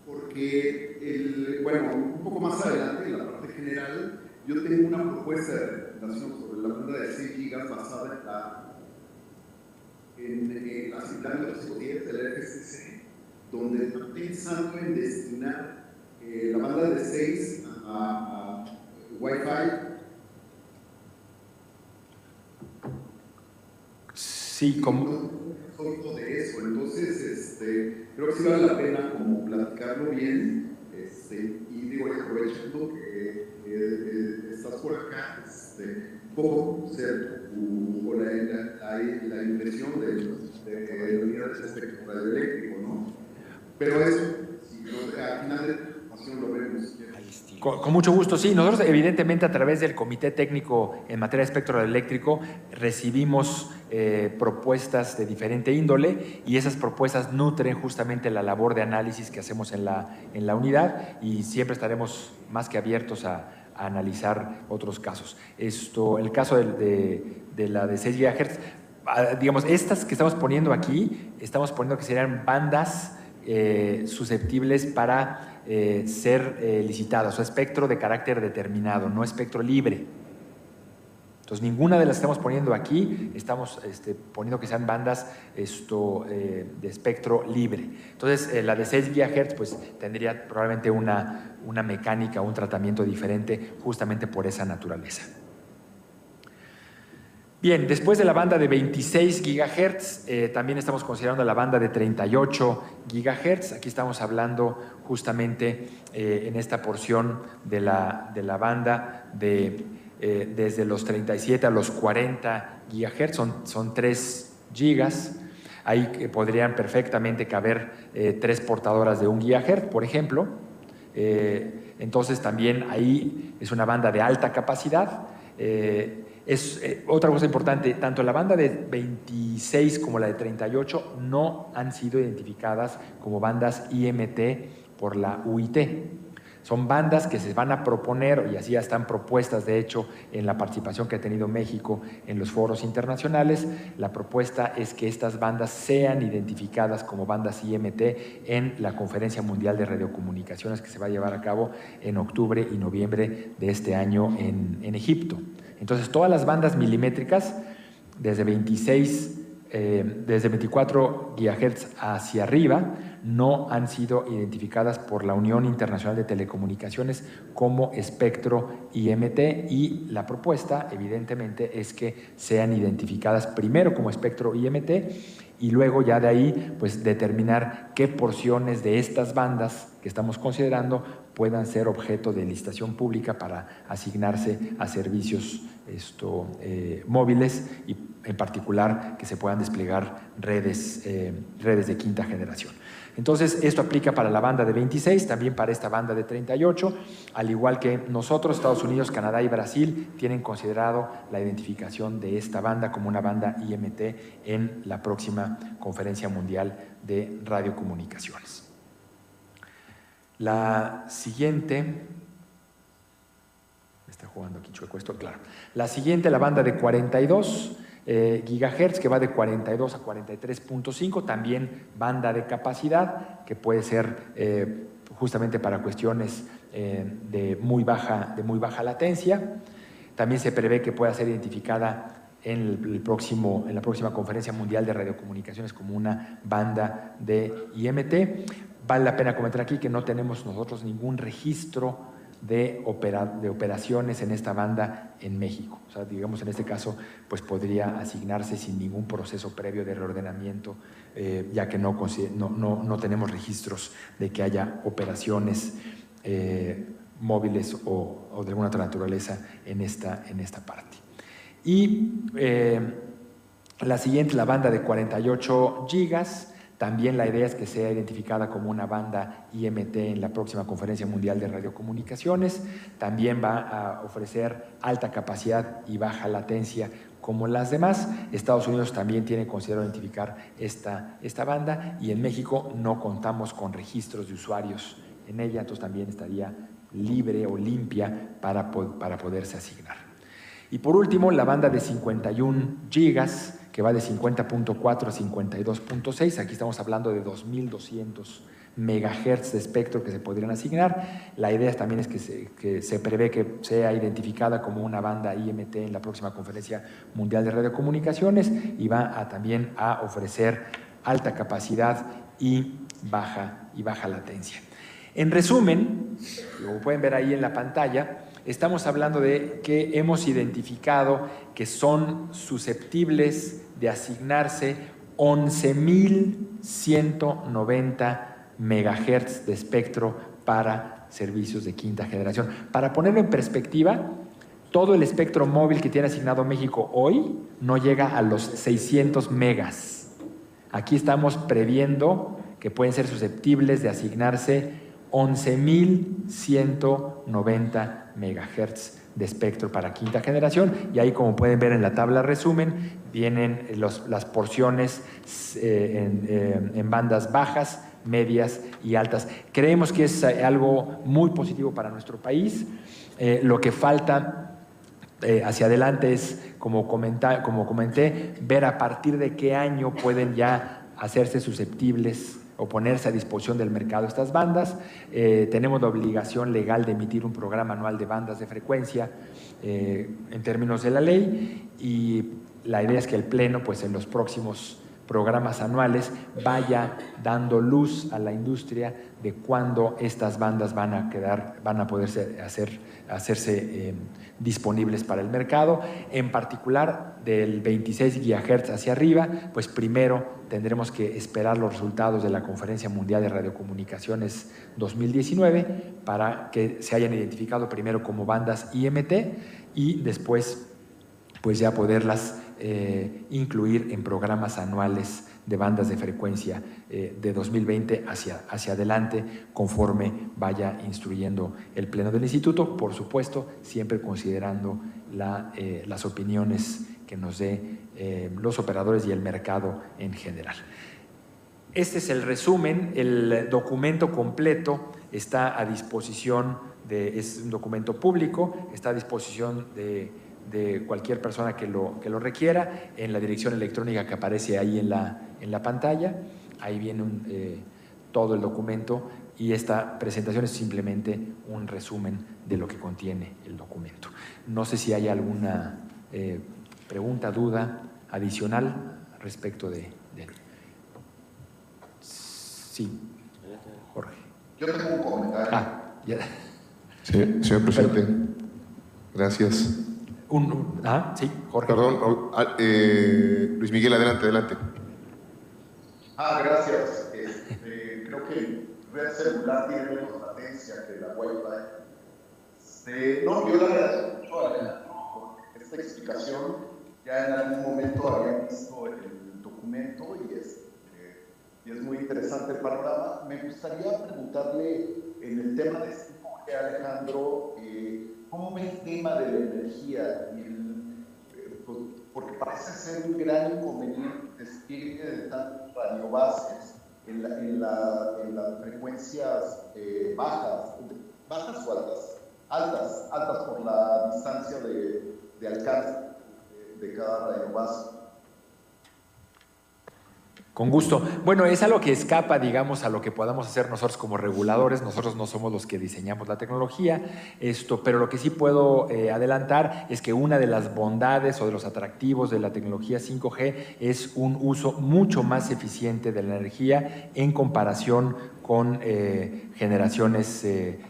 Porque, un poco más adelante, en la parte general, yo tengo una propuesta de recomendación sobre la banda de 6 gigas basada en la circular 210 del FCC, donde está pensando en destinar la banda de 6 a Wi-Fi. Sí, como de eso, entonces creo que sí vale la pena como platicarlo bien, y digo, aprovechando que estás por acá, un poco ser con la impresión de unidades de espectro radioeléctrico, ¿no? Pero eso, si al final de la información lo vemos. Con mucho gusto, sí. Nosotros evidentemente a través del Comité Técnico en materia de espectro radioeléctrico recibimos propuestas de diferente índole, y esas propuestas nutren justamente la labor de análisis que hacemos en la unidad, y siempre estaremos más que abiertos a analizar otros casos. El caso de la de 6 GHz, digamos, estas que estamos poniendo aquí, estamos poniendo que serían bandas susceptibles para ser licitadas, o sea, espectro de carácter determinado, no espectro libre. Entonces, ninguna de las que estamos poniendo aquí, estamos poniendo que sean bandas de espectro libre. Entonces, la de 6 GHz pues, tendría probablemente una mecánica, un tratamiento diferente, justamente por esa naturaleza. Bien, después de la banda de 26 GHz, también estamos considerando la banda de 38 GHz. Aquí estamos hablando justamente en esta porción de la banda desde los 37 a los 40 GHz, son 3 gigas. Ahí podrían perfectamente caber 3 portadoras de 1 GHz, por ejemplo. Entonces también ahí es una banda de alta capacidad. Otra cosa importante, tanto la banda de 26 como la de 38 no han sido identificadas como bandas IMT por la UIT. Son bandas que se van a proponer, y así ya están propuestas, de hecho, en la participación que ha tenido México en los foros internacionales. La propuesta es que estas bandas sean identificadas como bandas IMT en la Conferencia Mundial de Radiocomunicaciones que se va a llevar a cabo en octubre y noviembre de este año en Egipto. Entonces, todas las bandas milimétricas, desde 24 GHz hacia arriba, no han sido identificadas por la Unión Internacional de Telecomunicaciones como espectro IMT, y la propuesta, evidentemente, es que sean identificadas primero como espectro IMT y luego ya de ahí pues determinar qué porciones de estas bandas que estamos considerando puedan ser objeto de licitación pública para asignarse a servicios móviles, y en particular que se puedan desplegar redes de quinta generación. Entonces, esto aplica para la banda de 26, también para esta banda de 38, al igual que nosotros, Estados Unidos, Canadá y Brasil tienen considerado la identificación de esta banda como una banda IMT en la próxima Conferencia Mundial de Radiocomunicaciones. La siguiente, me está jugando aquí chueco esto, claro. La siguiente, la banda de 42 gigahertz, que va de 42 a 43.5, también banda de capacidad, que puede ser justamente para cuestiones de muy baja latencia. También se prevé que pueda ser identificada en la próxima Conferencia Mundial de Radiocomunicaciones como una banda de IMT. Vale la pena comentar aquí que no tenemos nosotros ningún registro de operaciones en esta banda en México. O sea, digamos, en este caso, pues podría asignarse sin ningún proceso previo de reordenamiento, ya que no tenemos registros de que haya operaciones móviles o de alguna otra naturaleza en esta parte. Y la siguiente, la banda de 48 gigas, también la idea es que sea identificada como una banda IMT en la próxima Conferencia Mundial de Radiocomunicaciones. También va a ofrecer alta capacidad y baja latencia como las demás. Estados Unidos también tiene considerado identificar esta banda, y en México no contamos con registros de usuarios en ella, entonces también estaría libre o limpia para poderse asignar. Y por último, la banda de 51 gigas, que va de 50.4 a 52.6. Aquí estamos hablando de 2.200 megahertz de espectro que se podrían asignar. La idea también es que se prevé que sea identificada como una banda IMT en la próxima Conferencia Mundial de Radiocomunicaciones, y va también a ofrecer alta capacidad y baja latencia. En resumen, como pueden ver ahí en la pantalla, estamos hablando de que hemos identificado que son susceptibles de asignarse 11.190 megahertz de espectro para servicios de quinta generación. Para ponerlo en perspectiva, todo el espectro móvil que tiene asignado México hoy no llega a los 600 megas. Aquí estamos previendo que pueden ser susceptibles de asignarse 11.190 megahertz de espectro para quinta generación, y ahí, como pueden ver en la tabla resumen, vienen las porciones en bandas bajas, medias y altas. Creemos que es algo muy positivo para nuestro país. Lo que falta hacia adelante es, como comenté, ver a partir de qué año pueden ya hacerse susceptibles o ponerse a disposición del mercado estas bandas. Tenemos la obligación legal de emitir un programa anual de bandas de frecuencia en términos de la ley, y la idea es que el Pleno, pues en los próximos programas anuales, vaya dando luz a la industria de cuándo estas bandas van a poder hacerse disponibles para el mercado. En particular, del 26 GHz hacia arriba, pues primero tendremos que esperar los resultados de la Conferencia Mundial de Radiocomunicaciones 2019 para que se hayan identificado primero como bandas IMT y después pues ya poderlas incluir en programas anuales de bandas de frecuencia de 2020 hacia adelante, conforme vaya instruyendo el Pleno del Instituto, por supuesto, siempre considerando las opiniones que nos dé los operadores y el mercado en general. Este es el resumen. El documento completo está a disposición es un documento público, está a disposición de cualquier persona que lo requiera en la dirección electrónica que aparece ahí en la pantalla. Ahí viene todo el documento y esta presentación es simplemente un resumen de lo que contiene el documento. No sé si hay alguna pregunta, duda adicional respecto de él. Sí, Jorge. Yo tengo un comentario. Sí, señor presidente. Gracias. Sí, Jorge. Perdón, Luis Miguel, adelante. Gracias. Creo que red celular tiene menos latencia que la Wi-Fi. Yo le agradezco mucho a Alejandro por esta explicación. Ya en algún momento había visto el documento y es muy interesante el panorama. Me gustaría preguntarle en el tema de 5G, Alejandro, ¿cómo ve el tema de la energía? Porque parece ser un gran inconveniente el despliegue de tantas radiobases en las frecuencias bajas o altas. Altas por la distancia de alcance de cada radiobase. Con gusto. Bueno, es algo que escapa, digamos, a lo que podamos hacer nosotros como reguladores. Nosotros no somos los que diseñamos la tecnología, pero lo que sí puedo adelantar es que una de las bondades o de los atractivos de la tecnología 5G es un uso mucho más eficiente de la energía en comparación con generaciones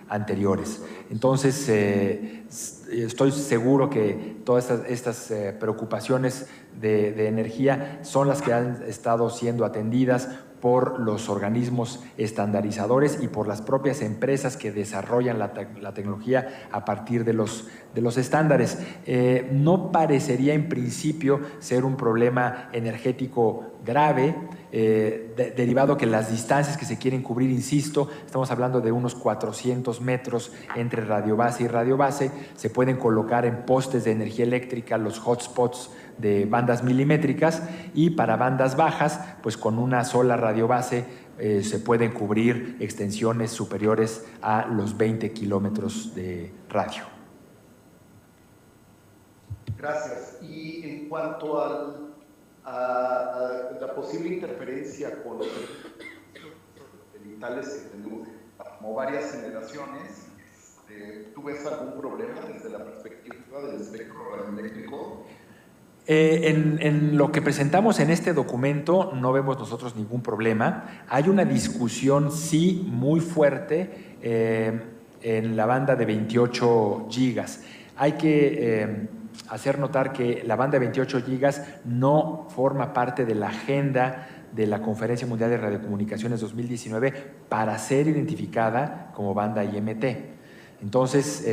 anteriores. Entonces, estoy seguro que todas estas preocupaciones de energía son las que han estado siendo atendidas por los organismos estandarizadores y por las propias empresas que desarrollan la tecnología a partir de los estándares. No parecería en principio ser un problema energético grave, derivado que las distancias que se quieren cubrir, insisto, estamos hablando de unos 400 metros entre radiobase y radiobase. Se pueden colocar en postes de energía eléctrica los hotspots de bandas milimétricas, y para bandas bajas, pues con una sola radiobase se pueden cubrir extensiones superiores a los 20 kilómetros de radio. Gracias. Y en cuanto a la posible interferencia con los satelitales que tenemos como varias generaciones, ¿tú ves algún problema desde la perspectiva del espectro radioeléctrico? En lo que presentamos en este documento no vemos nosotros ningún problema. Hay una discusión, sí, muy fuerte en la banda de 28 gigas. Hay que hacer notar que la banda de 28 gigas no forma parte de la agenda de la Conferencia Mundial de Radiocomunicaciones 2019 para ser identificada como banda IMT. Entonces,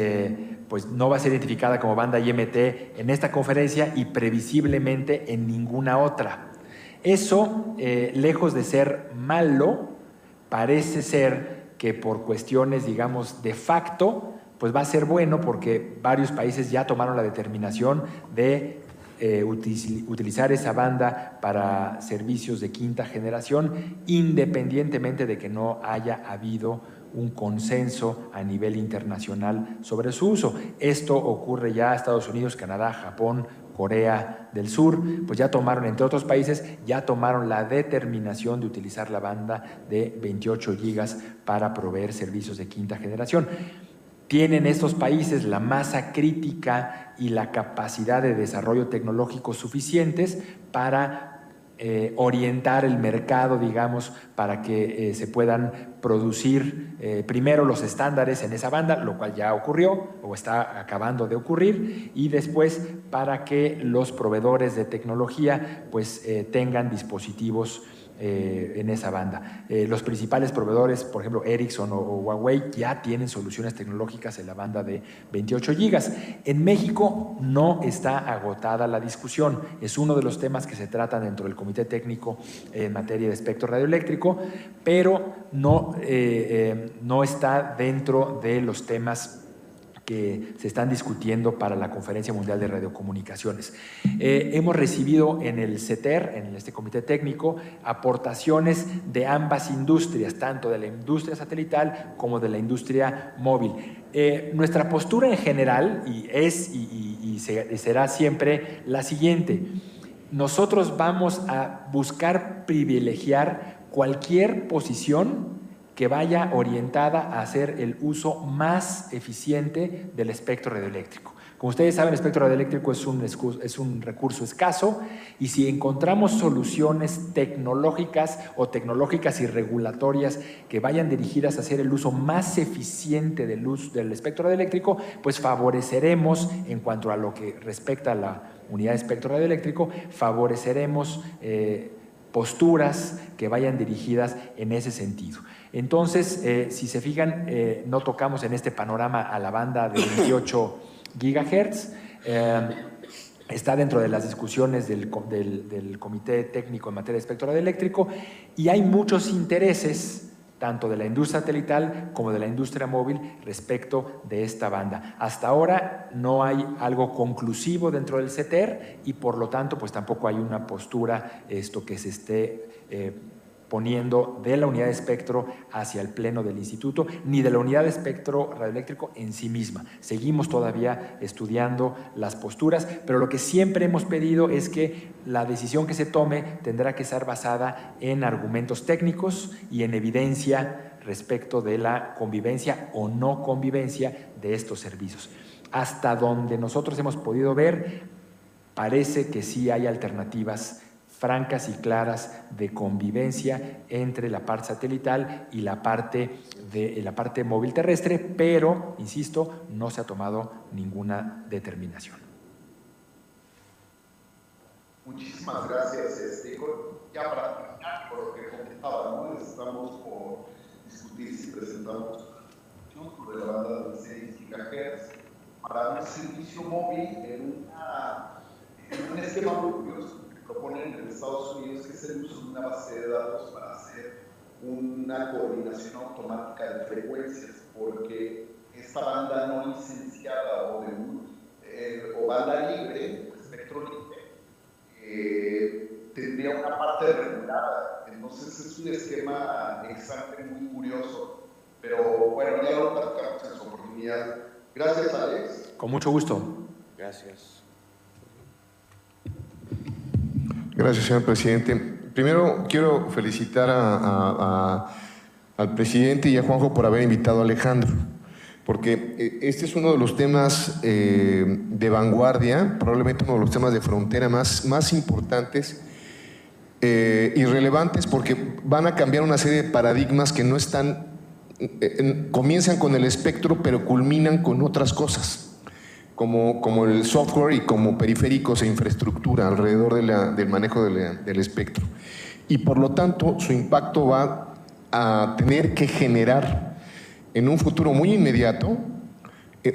pues no va a ser identificada como banda IMT en esta conferencia y previsiblemente en ninguna otra. Eso, lejos de ser malo, parece ser que por cuestiones, digamos, de facto, pues va a ser bueno, porque varios países ya tomaron la determinación de utilizar esa banda para servicios de quinta generación, independientemente de que no haya habido un consenso a nivel internacional sobre su uso. Esto ocurre ya a Estados Unidos, Canadá, Japón, Corea del Sur, pues ya tomaron, entre otros países, ya tomaron la determinación de utilizar la banda de 28 gigas para proveer servicios de quinta generación. Tienen estos países la masa crítica y la capacidad de desarrollo tecnológico suficientes para orientar el mercado, digamos, para que se puedan producir primero los estándares en esa banda, lo cual ya ocurrió o está acabando de ocurrir, y después para que los proveedores de tecnología pues tengan dispositivos en esa banda. Los principales proveedores, por ejemplo Ericsson o Huawei, ya tienen soluciones tecnológicas en la banda de 28 gigas. En México no está agotada la discusión, es uno de los temas que se tratan dentro del Comité Técnico en materia de espectro radioeléctrico, pero no está dentro de los temas que se están discutiendo para la Conferencia Mundial de Radiocomunicaciones. Hemos recibido en el CETER, en este comité técnico, aportaciones de ambas industrias, tanto de la industria satelital como de la industria móvil. Nuestra postura en general y será siempre la siguiente: nosotros vamos a buscar privilegiar cualquier posición que vaya orientada a hacer el uso más eficiente del espectro radioeléctrico. Como ustedes saben, el espectro radioeléctrico es un recurso escaso, y si encontramos soluciones tecnológicas y regulatorias que vayan dirigidas a hacer el uso más eficiente del espectro radioeléctrico, pues favoreceremos, en cuanto a lo que respecta a la unidad de espectro radioeléctrico, favoreceremos posturas que vayan dirigidas en ese sentido. Entonces, si se fijan, no tocamos en este panorama a la banda de 28 gigahertz. Está dentro de las discusiones del Comité Técnico en materia de espectro radioeléctrico, y hay muchos intereses, tanto de la industria satelital como de la industria móvil, respecto de esta banda. Hasta ahora no hay algo conclusivo dentro del CETER, y por lo tanto pues tampoco hay una postura que se esté poniendo de la unidad de espectro hacia el pleno del instituto, ni de la unidad de espectro radioeléctrico en sí misma. Seguimos todavía estudiando las posturas, pero lo que siempre hemos pedido es que la decisión que se tome tendrá que ser basada en argumentos técnicos y en evidencia respecto de la convivencia o no convivencia de estos servicios. Hasta donde nosotros hemos podido ver, parece que sí hay alternativas francas y claras de convivencia entre la parte satelital y la parte móvil terrestre, pero, insisto, no se ha tomado ninguna determinación. Muchísimas gracias. Ya para terminar, por lo que comentaba, ¿no? Estamos por discutir si presentamos sobre la banda de 6 GHz para un servicio móvil en un esquema muy curioso que proponen en Estados Unidos, que es el uso de una base de datos para hacer una coordinación automática de frecuencias, porque esta banda no licenciada o banda libre, espectro libre, tendría una parte regulada. Entonces es un esquema exante muy curioso, pero bueno, ya lo platicamos en su oportunidad. Gracias, Alex. Con mucho gusto. Gracias. Gracias, señor presidente. Primero quiero felicitar al presidente y a Juanjo por haber invitado a Alejandro, porque este es uno de los temas de vanguardia, probablemente uno de los temas de frontera más importantes y relevantes, porque van a cambiar una serie de paradigmas que no están, comienzan con el espectro, pero culminan con otras cosas, como el software y como periféricos e infraestructura alrededor del manejo del espectro. Y por lo tanto, su impacto va a tener que generar en un futuro muy inmediato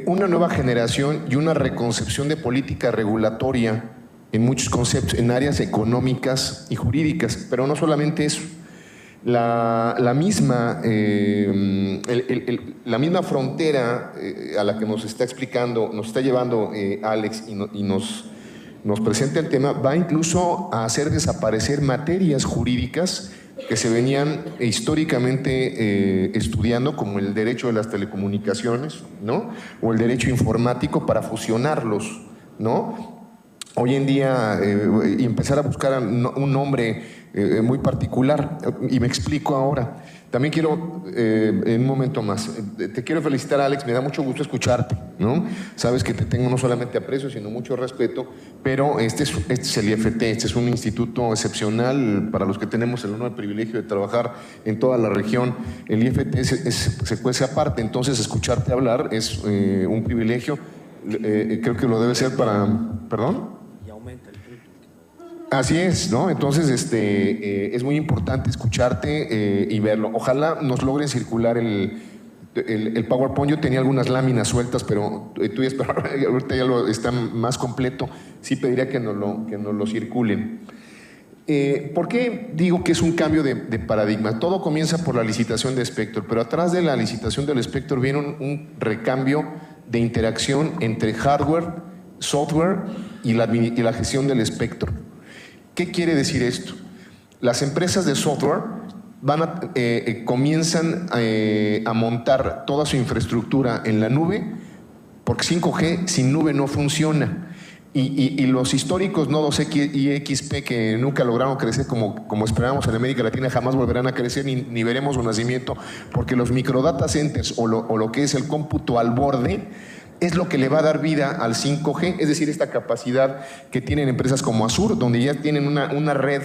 una nueva generación y una reconcepción de política regulatoria en muchos conceptos, en áreas económicas y jurídicas, pero no solamente eso. La misma frontera a la que nos está explicando, nos está llevando Alex y nos presenta el tema, va incluso a hacer desaparecer materias jurídicas que se venían históricamente estudiando, como el derecho de las telecomunicaciones, ¿no? O el derecho informático, para fusionarlos, ¿no? Hoy en día, y empezar a buscar un nombre muy particular, y me explico ahora. También quiero, en un momento más, te quiero felicitar, Alex, me da mucho gusto escucharte, ¿no? Sabes que te tengo no solamente aprecio, sino mucho respeto, pero este es el IFT, este es un instituto excepcional para los que tenemos el honor y privilegio de trabajar en toda la región. El IFT se cuece aparte, entonces escucharte hablar es un privilegio, creo que lo debe ser para... ¿Perdón? Así es, ¿no? Entonces, es muy importante escucharte y verlo. Ojalá nos logren circular el PowerPoint. Yo tenía algunas láminas sueltas, pero tú ya ahorita ya lo está más completo. Sí pediría que nos lo circulen. ¿Por qué digo que es un cambio de paradigma? Todo comienza por la licitación de Spector, pero atrás de la licitación del Spector viene un recambio de interacción entre hardware, software y la gestión del Spector. ¿Qué quiere decir esto? Las empresas de software comienzan a montar toda su infraestructura en la nube, porque 5G sin nube no funciona. Y los históricos nodos X y XP que nunca lograron crecer como esperábamos en América Latina, jamás volverán a crecer ni veremos su nacimiento, porque los microdata centers o lo que es el cómputo al borde es lo que le va a dar vida al 5G, es decir, esta capacidad que tienen empresas como Azure, donde ya tienen una red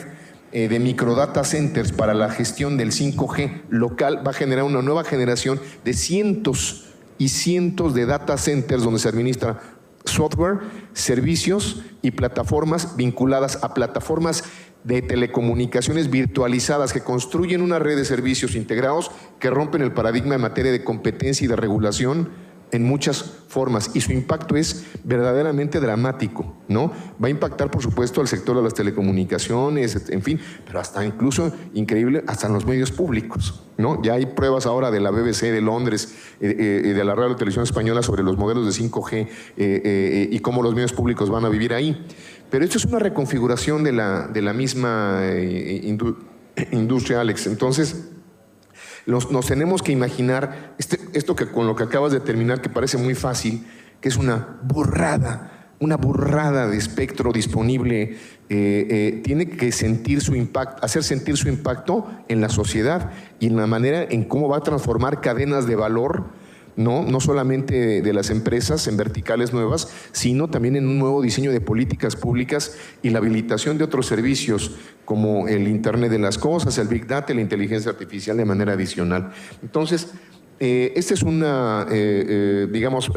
de microdata centers para la gestión del 5G local, va a generar una nueva generación de cientos y cientos de data centers donde se administra software, servicios y plataformas vinculadas a plataformas de telecomunicaciones virtualizadas que construyen una red de servicios integrados que rompen el paradigma en materia de competencia y de regulación en muchas formas, y su impacto es verdaderamente dramático, ¿no? Va a impactar, por supuesto, al sector de las telecomunicaciones, en fin, pero hasta incluso, increíble, hasta en los medios públicos, ¿no? Ya hay pruebas ahora de la BBC de Londres, de la Radio y Televisión Española sobre los modelos de 5G y cómo los medios públicos van a vivir ahí. Pero esto es una reconfiguración de la misma industria, Alex. Entonces, nos tenemos que imaginar esto que con lo que acabas de terminar, que parece muy fácil, que es una burrada de espectro disponible, tiene que sentir su impacto, hacer sentir su impacto en la sociedad y en la manera en cómo va a transformar cadenas de valor, no solamente de las empresas en verticales nuevas, sino también en un nuevo diseño de políticas públicas y la habilitación de otros servicios como el Internet de las Cosas, el Big Data y la inteligencia artificial de manera adicional. Entonces, esta es una, digamos,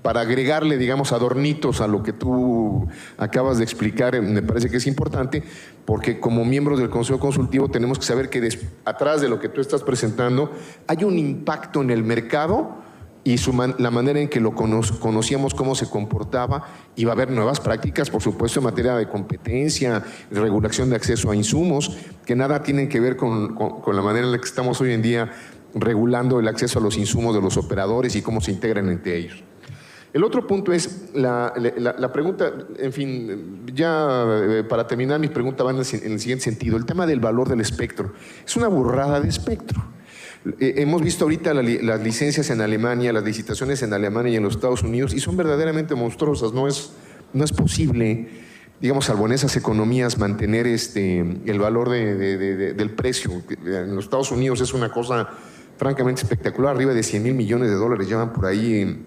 para agregarle, digamos, adornitos a lo que tú acabas de explicar, me parece que es importante, porque como miembros del Consejo Consultivo tenemos que saber que atrás de lo que tú estás presentando hay un impacto en el mercado y la manera en que lo conocíamos, cómo se comportaba, y va a haber nuevas prácticas, por supuesto, en materia de competencia, regulación de acceso a insumos, que nada tienen que ver con la manera en la que estamos hoy en día regulando el acceso a los insumos de los operadores y cómo se integran entre ellos. El otro punto es la pregunta, en fin, ya para terminar mi pregunta va en el siguiente sentido. El tema del valor del espectro. Es una burrada de espectro. Hemos visto ahorita las licencias en Alemania, las licitaciones en Alemania y en los Estados Unidos, y son verdaderamente monstruosas. No es posible, digamos, salvo en esas economías, mantener el valor del precio. En los Estados Unidos es una cosa francamente espectacular, arriba de 100 mil millones de dólares llevan por ahí.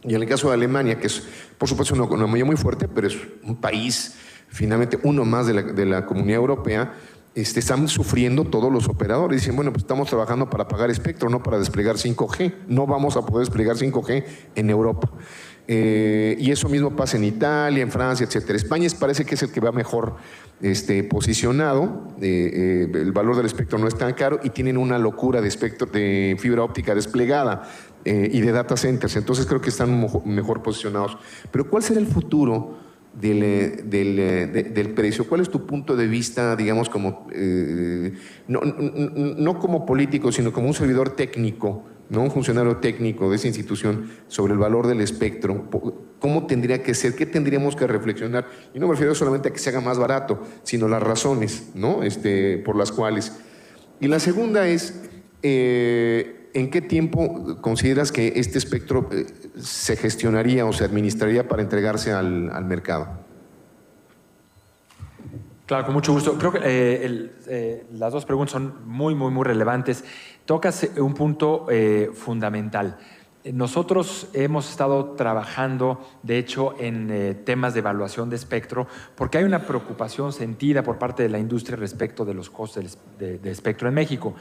Y en el caso de Alemania, que es, por supuesto, una economía muy fuerte, pero es un país, finalmente, uno más de la Comunidad Europea, están sufriendo todos los operadores. Dicen, bueno, pues estamos trabajando para pagar espectro, no para desplegar 5G. No vamos a poder desplegar 5G en Europa. Y eso mismo pasa en Italia, en Francia, etcétera. España parece que es el que va mejor posicionado. El valor del espectro no es tan caro y tienen una locura de espectro de fibra óptica desplegada y de data centers. Entonces creo que están mejor posicionados. Pero ¿cuál será el futuro del precio? ¿Cuál es tu punto de vista, digamos, como no como político, sino como un servidor técnico, no un funcionario técnico de esa institución, sobre el valor del espectro? ¿Cómo tendría que ser? ¿Qué tendríamos que reflexionar? Y no me refiero solamente a que se haga más barato, sino las razones, ¿no? Por las cuales. Y la segunda es, ¿en qué tiempo consideras que este espectro se gestionaría o se administraría para entregarse al mercado? Claro, con mucho gusto. Creo que las dos preguntas son muy relevantes. Tocas un punto fundamental. Nosotros hemos estado trabajando, de hecho, en temas de evaluación de espectro, porque hay una preocupación sentida por parte de la industria respecto de los costes de espectro en México.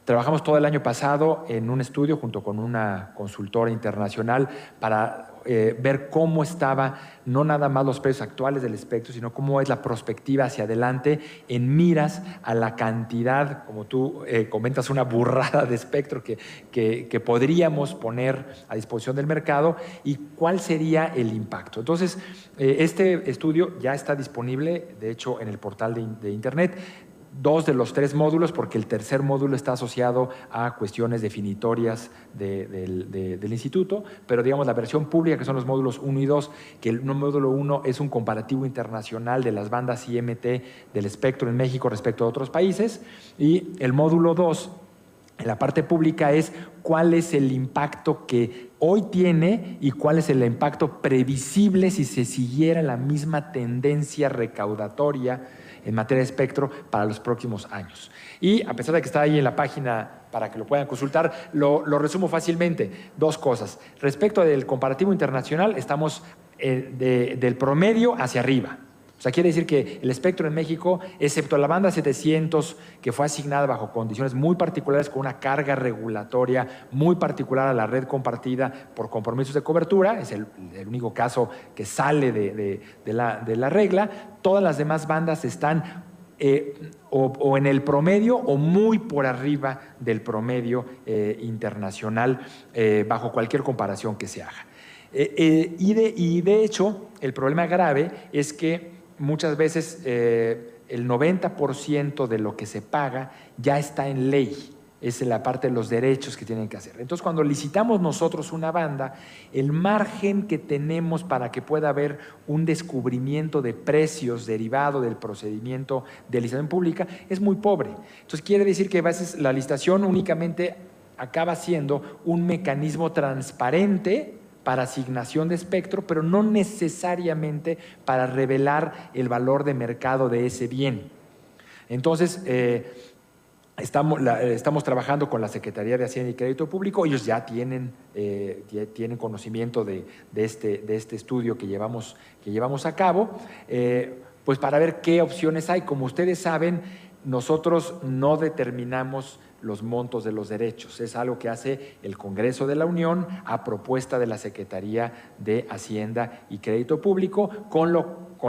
Trabajamos todo el año pasado en un estudio junto con una consultora internacional para ver cómo estaba no nada más los precios actuales del espectro, sino cómo es la perspectiva hacia adelante en miras a la cantidad, como tú comentas, una burrada de espectro que podríamos poner a disposición del mercado y cuál sería el impacto. Entonces, este estudio ya está disponible, de hecho, en el portal de Internet. 2 de los 3 módulos, porque el tercer módulo está asociado a cuestiones definitorias del instituto, pero digamos la versión pública, que son los módulos 1 y 2, que el módulo 1 es un comparativo internacional de las bandas IMT del espectro en México respecto a otros países, y el módulo 2, en la parte pública, es cuál es el impacto que hoy tiene y cuál es el impacto previsible si se siguiera la misma tendencia recaudatoria en materia de espectro para los próximos años. Y a pesar de que está ahí en la página para que lo puedan consultar, lo resumo fácilmente. 2 cosas. Respecto del comparativo internacional, estamos del promedio hacia arriba. O sea, quiere decir que el espectro en México, excepto la banda 700, que fue asignada bajo condiciones muy particulares con una carga regulatoria muy particular a la red compartida por compromisos de cobertura, es el único caso que sale de la regla, todas las demás bandas están o en el promedio o muy por arriba del promedio internacional bajo cualquier comparación que se haga. Y de hecho, el problema grave es que muchas veces el 90% de lo que se paga ya está en ley. Es la parte de los derechos que tienen que hacer. Entonces, cuando licitamos nosotros una banda, el margen que tenemos para que pueda haber un descubrimiento de precios derivado del procedimiento de licitación pública es muy pobre. Entonces, quiere decir que a veces la licitación únicamente acaba siendo un mecanismo transparente para asignación de espectro, pero no necesariamente para revelar el valor de mercado de ese bien. Entonces, estamos trabajando con la Secretaría de Hacienda y Crédito Público. Ellos ya tienen conocimiento de este estudio que llevamos a cabo, pues para ver qué opciones hay. Como ustedes saben, nosotros no determinamos los montos de los derechos. Es algo que hace el Congreso de la Unión a propuesta de la Secretaría de Hacienda y Crédito Público con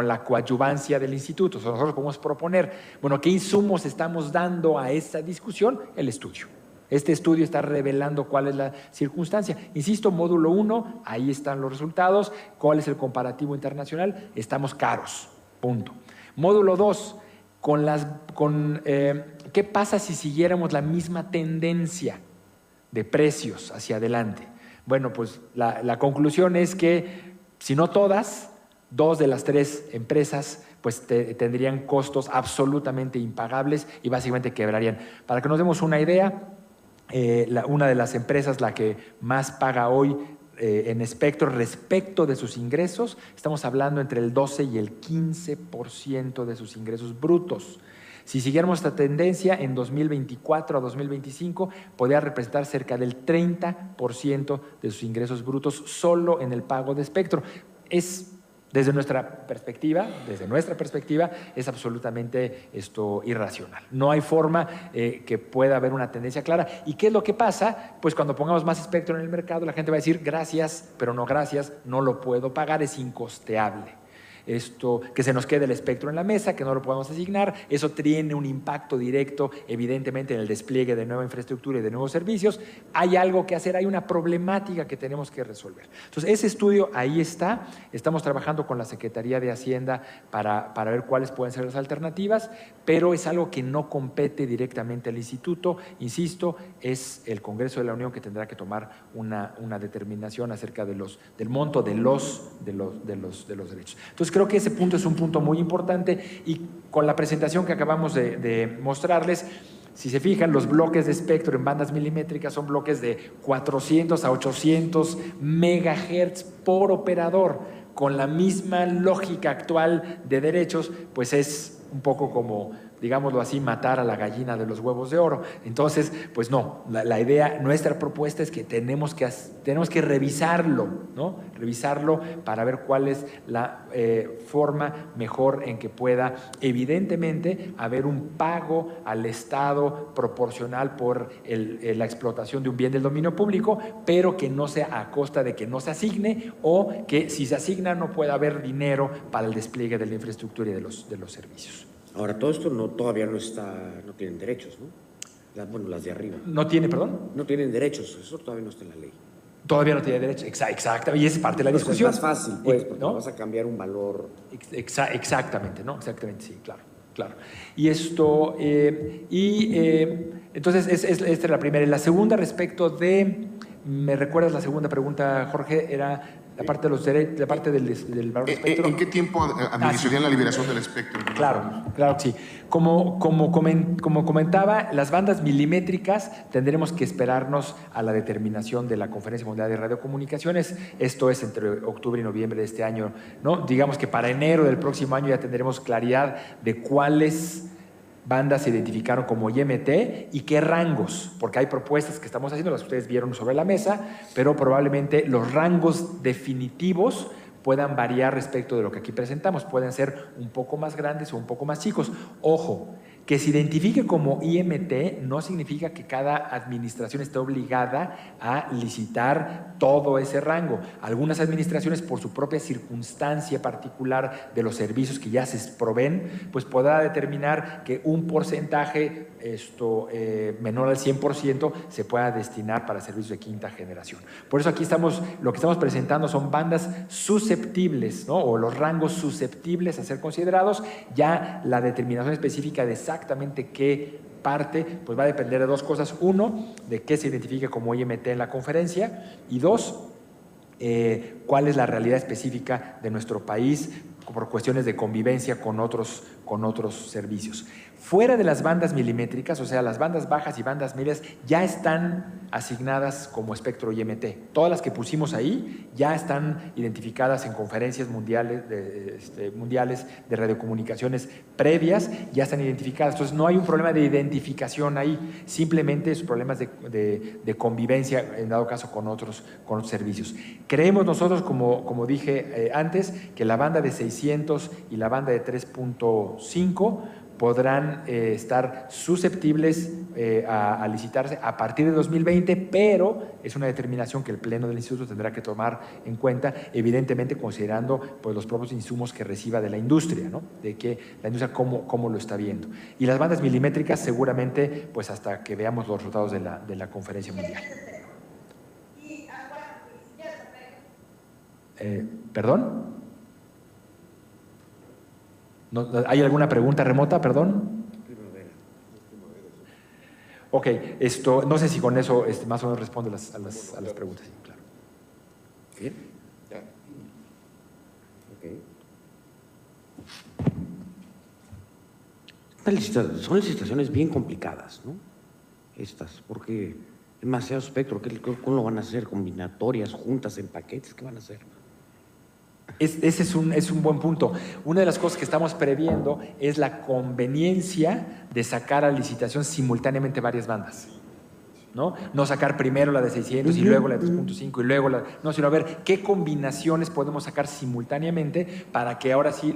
la coadyuvancia del instituto. O sea, nosotros podemos proponer, bueno, ¿qué insumos estamos dando a esta discusión? El estudio. Este estudio está revelando cuál es la circunstancia. Insisto, módulo 1, ahí están los resultados. ¿Cuál es el comparativo internacional? Estamos caros, punto. Módulo 2, ¿qué pasa si siguiéramos la misma tendencia de precios hacia adelante? Bueno, pues la conclusión es que, si no todas, 2 de las 3 empresas pues tendrían costos absolutamente impagables y básicamente quebrarían. Para que nos demos una idea, una de las empresas, la que más paga hoy en espectro respecto de sus ingresos, estamos hablando entre el 12 y el 15% de sus ingresos brutos. Si siguiéramos esta tendencia, en 2024 a 2025 podría representar cerca del 30% de sus ingresos brutos solo en el pago de espectro. Desde nuestra perspectiva, es absolutamente irracional. No hay forma que pueda haber una tendencia clara. ¿Y qué es lo que pasa? Pues cuando pongamos más espectro en el mercado, la gente va a decir gracias, pero no gracias, no lo puedo pagar, es incosteable. Que se nos quede el espectro en la mesa, que no lo podemos asignar, eso tiene un impacto directo, evidentemente, en el despliegue de nueva infraestructura y de nuevos servicios. Hay algo que hacer, hay una problemática que tenemos que resolver. Entonces, ese estudio ahí está. Estamos trabajando con la Secretaría de Hacienda para ver cuáles pueden ser las alternativas, pero es algo que no compete directamente al instituto. Insisto, es el Congreso de la Unión que tendrá que tomar una determinación acerca del monto de los derechos. Entonces, creo que ese punto es un punto muy importante, y con la presentación que acabamos de mostrarles, si se fijan, los bloques de espectro en bandas milimétricas son bloques de 400 a 800 megahertz por operador, con la misma lógica actual de derechos, pues es un poco como, digámoslo así, matar a la gallina de los huevos de oro. Entonces, pues no, la idea, nuestra propuesta es que tenemos que revisarlo, ¿no? Revisarlo para ver cuál es la forma mejor en que pueda, evidentemente, haber un pago al Estado proporcional por la explotación de un bien del dominio público, pero que no sea a costa de que no se asigne, o que si se asigna no pueda haber dinero para el despliegue de la infraestructura y de los servicios. Ahora, todo esto todavía no tienen derechos, ¿no? Las de arriba. ¿No tiene, perdón? No tienen derechos, eso todavía no está en la ley. Todavía no tiene derecho, exacto, y esa es parte de la discusión. Es más fácil, pues, porque ¿no? vas a cambiar un valor. Exactamente, ¿no? Exactamente, sí, claro. Y esto, entonces, esta es la primera. Y la segunda, respecto de, ¿me recuerdas la segunda pregunta, Jorge? Era la parte de los derechos, la parte del valor del espectro. ¿En qué tiempo administrarían la liberación del espectro? Claro que sí. Como comentaba, las bandas milimétricas tendremos que esperarnos a la determinación de la Conferencia Mundial de Radiocomunicaciones. Esto es entre octubre y noviembre de este año, ¿no? Digamos que para enero del próximo año ya tendremos claridad de cuáles bandas se identificaron como IMT y qué rangos, porque hay propuestas que estamos haciendo, las que ustedes vieron sobre la mesa, pero probablemente los rangos definitivos puedan variar respecto de lo que aquí presentamos. Pueden ser un poco más grandes o un poco más chicos. Ojo, que se identifique como IMT no significa que cada administración esté obligada a licitar todo ese rango. Algunas administraciones, por su propia circunstancia particular de los servicios que ya se proveen, pues podrá determinar que un porcentaje menor al 100% se pueda destinar para servicios de quinta generación. Por eso aquí lo que estamos presentando son bandas susceptibles, ¿no? O los rangos susceptibles a ser considerados. Ya la determinación específica de exactamente qué parte, pues va a depender de dos cosas. Uno, de qué se identifique como IMT en la conferencia, y dos, cuál es la realidad específica de nuestro país por cuestiones de convivencia con otros servicios. Fuera de las bandas milimétricas, o sea, las bandas bajas y bandas medias ya están asignadas como espectro IMT. Todas las que pusimos ahí ya están identificadas en conferencias mundiales de radiocomunicaciones previas, ya están identificadas. Entonces no hay un problema de identificación ahí, simplemente es problemas de convivencia, en dado caso con otros servicios. Creemos nosotros, como dije antes, que la banda de 600 y la banda de 3.5 podrán estar susceptibles a licitarse a partir de 2020, pero es una determinación que el Pleno del Instituto tendrá que tomar en cuenta, evidentemente considerando pues, los propios insumos que reciba de la industria, ¿no? De que la industria cómo lo está viendo. Y las bandas milimétricas seguramente pues hasta que veamos los resultados de la conferencia mundial. ¿Perdón? ¿Hay alguna pregunta remota, perdón? Ok, no sé si con eso más o menos responde a las preguntas. Sí, claro. Bien. Ok. Son licitaciones bien complicadas, ¿no? Estas, porque demasiado espectro. ¿Cómo lo van a hacer? ¿Combinatorias, juntas, en paquetes? ¿Qué van a hacer? Ese es un buen punto. Una de las cosas que estamos previendo es la conveniencia de sacar a licitación simultáneamente varias bandas. No sacar primero la de 600 y luego la de 3.5 y luego no, sino a ver qué combinaciones podemos sacar simultáneamente para que ahora sí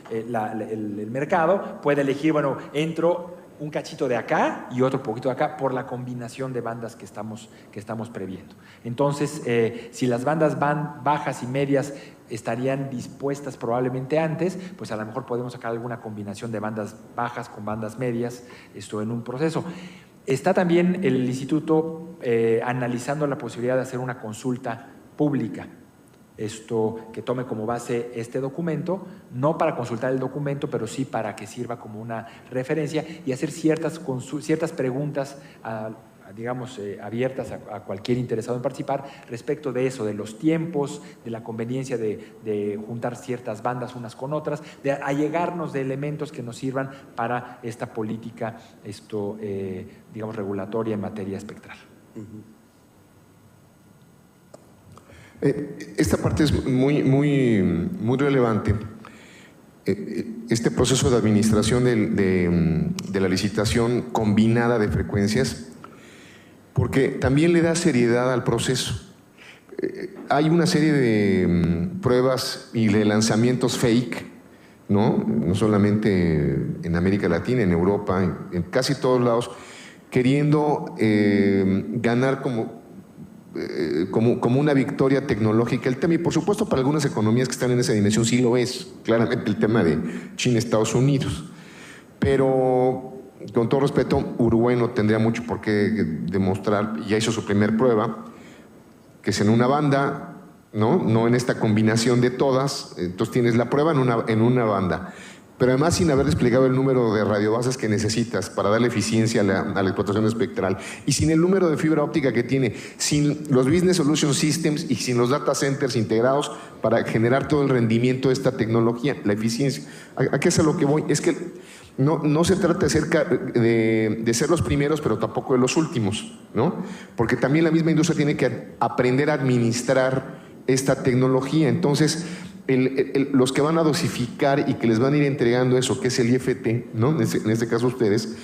el mercado pueda elegir, bueno, entro un cachito de acá y otro poquito de acá por la combinación de bandas que estamos previendo. Entonces, si las bandas bajas y medias estarían dispuestas probablemente antes, pues a lo mejor podemos sacar alguna combinación de bandas bajas con bandas medias, en un proceso. Está también el instituto analizando la posibilidad de hacer una consulta pública, que tome como base este documento, no para consultar el documento, pero sí para que sirva como una referencia y hacer ciertas preguntas abiertas a cualquier interesado en participar respecto de eso, de los tiempos, de la conveniencia de juntar ciertas bandas unas con otras, de allegarnos de elementos que nos sirvan para esta política regulatoria en materia espectral. Esta parte es muy relevante. Este proceso de administración de la licitación combinada de frecuencias, porque también le da seriedad al proceso. Hay una serie de pruebas y de lanzamientos fake, ¿no? No solamente en América Latina, en Europa, en casi todos lados, queriendo ganar como una victoria tecnológica. El tema, y por supuesto para algunas economías que están en esa dimensión sí lo es, claramente el tema de China, Estados Unidos. Pero, con todo respeto, Uruguay no tendría mucho por qué demostrar, ya hizo su primer prueba, que es en una banda, no en esta combinación de todas. Entonces tienes la prueba en una banda, pero además sin haber desplegado el número de radiobases que necesitas para darle eficiencia a la explotación espectral, y sin el número de fibra óptica que tiene, sin los Business Solution Systems y sin los data centers integrados para generar todo el rendimiento de esta tecnología, la eficiencia. ¿A qué es a lo que voy? Es que no se trata de ser los primeros, pero tampoco de los últimos, ¿no? Porque también la misma industria tiene que aprender a administrar esta tecnología. Entonces, los que van a dosificar y que les van a ir entregando eso, que es el IFT, ¿no? En este caso ustedes,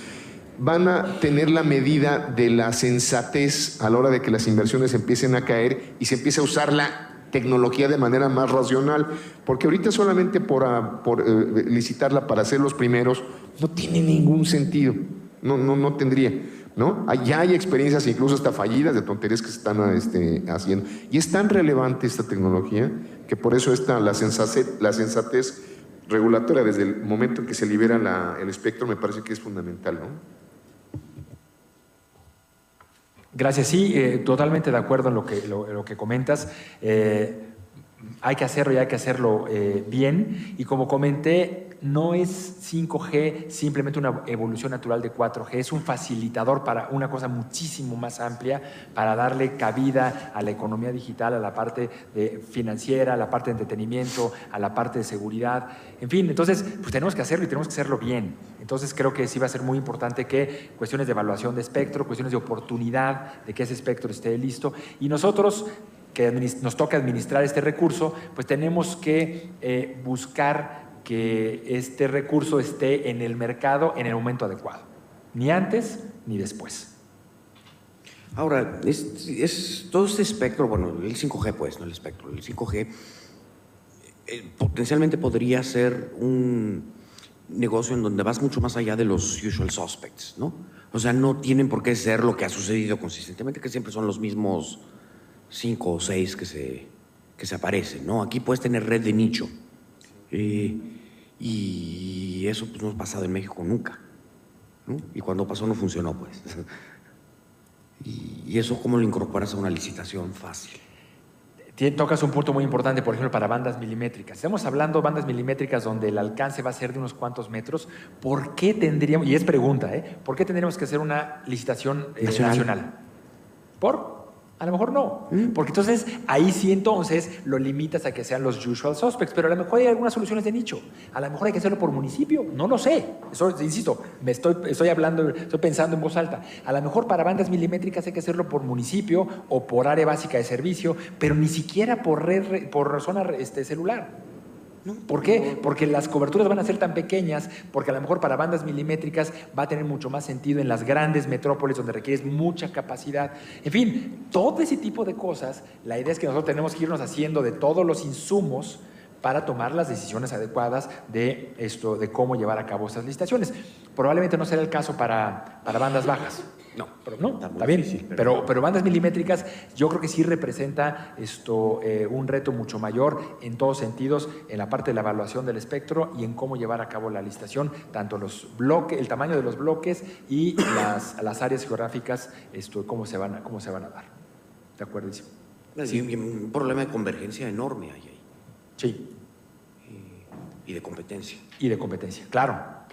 van a tener la medida de la sensatez a la hora de que las inversiones empiecen a caer y se empiece a usar la tecnología de manera más racional, porque ahorita solamente por licitarla para ser los primeros no tiene ningún sentido, no tendría, ¿no? Ya hay experiencias incluso hasta fallidas de tonterías que se están haciendo, y es tan relevante esta tecnología que por eso la sensatez regulatoria desde el momento en que se libera el espectro me parece que es fundamental, ¿no? Gracias, sí, totalmente de acuerdo en lo que comentas. Hay que hacerlo y hay que hacerlo bien. Y como comenté, no es 5G simplemente una evolución natural de 4G, es un facilitador para una cosa muchísimo más amplia, para darle cabida a la economía digital, a la parte financiera, a la parte de entretenimiento, a la parte de seguridad. En fin, entonces, pues tenemos que hacerlo y tenemos que hacerlo bien. Entonces creo que sí va a ser muy importante que cuestiones de evaluación de espectro, cuestiones de oportunidad de que ese espectro esté listo. Y nosotros, que nos toca administrar este recurso, pues tenemos que buscar que este recurso esté en el mercado en el momento adecuado, ni antes ni después. Ahora, todo este espectro, bueno, el 5G pues, no el espectro, el 5G potencialmente podría ser un negocio en donde vas mucho más allá de los usual suspects, ¿no? O sea, no tienen por qué ser lo que ha sucedido consistentemente, que siempre son los mismos 5 o 6 que se aparecen, ¿no? Aquí puedes tener red de nicho. Y eso pues no ha pasado en México nunca, ¿no? Y cuando pasó no funcionó, pues. Y eso, ¿cómo lo incorporas a una licitación fácil? Tocas un punto muy importante, por ejemplo, para bandas milimétricas. Estamos hablando de bandas milimétricas donde el alcance va a ser de unos cuantos metros. ¿Por qué tendríamos, y es pregunta, ¿por qué tendríamos que hacer una licitación nacional? ¿Por? A lo mejor no, porque entonces ahí sí entonces lo limitas a que sean los usual suspects, pero a lo mejor hay algunas soluciones de nicho. A lo mejor hay que hacerlo por municipio, no lo sé. Eso, insisto, estoy pensando en voz alta. A lo mejor para bandas milimétricas hay que hacerlo por municipio o por área básica de servicio, pero ni siquiera por zona celular. ¿Por qué? Porque las coberturas van a ser tan pequeñas, porque a lo mejor para bandas milimétricas va a tener mucho más sentido en las grandes metrópolis donde requieres mucha capacidad. En fin, todo ese tipo de cosas, la idea es que nosotros tenemos que irnos haciendo de todos los insumos para tomar las decisiones adecuadas de cómo llevar a cabo esas licitaciones. Probablemente no será el caso para bandas bajas. No, está bien. Difícil, pero bandas milimétricas yo creo que sí representa un reto mucho mayor en todos sentidos, en la parte de la evaluación del espectro y en cómo llevar a cabo la licitación, tanto los bloques, el tamaño de los bloques y las áreas geográficas, cómo se van a dar. ¿De acuerdo? Sí, un problema de convergencia enorme hay ahí. Sí. Y de competencia. Y de competencia, claro,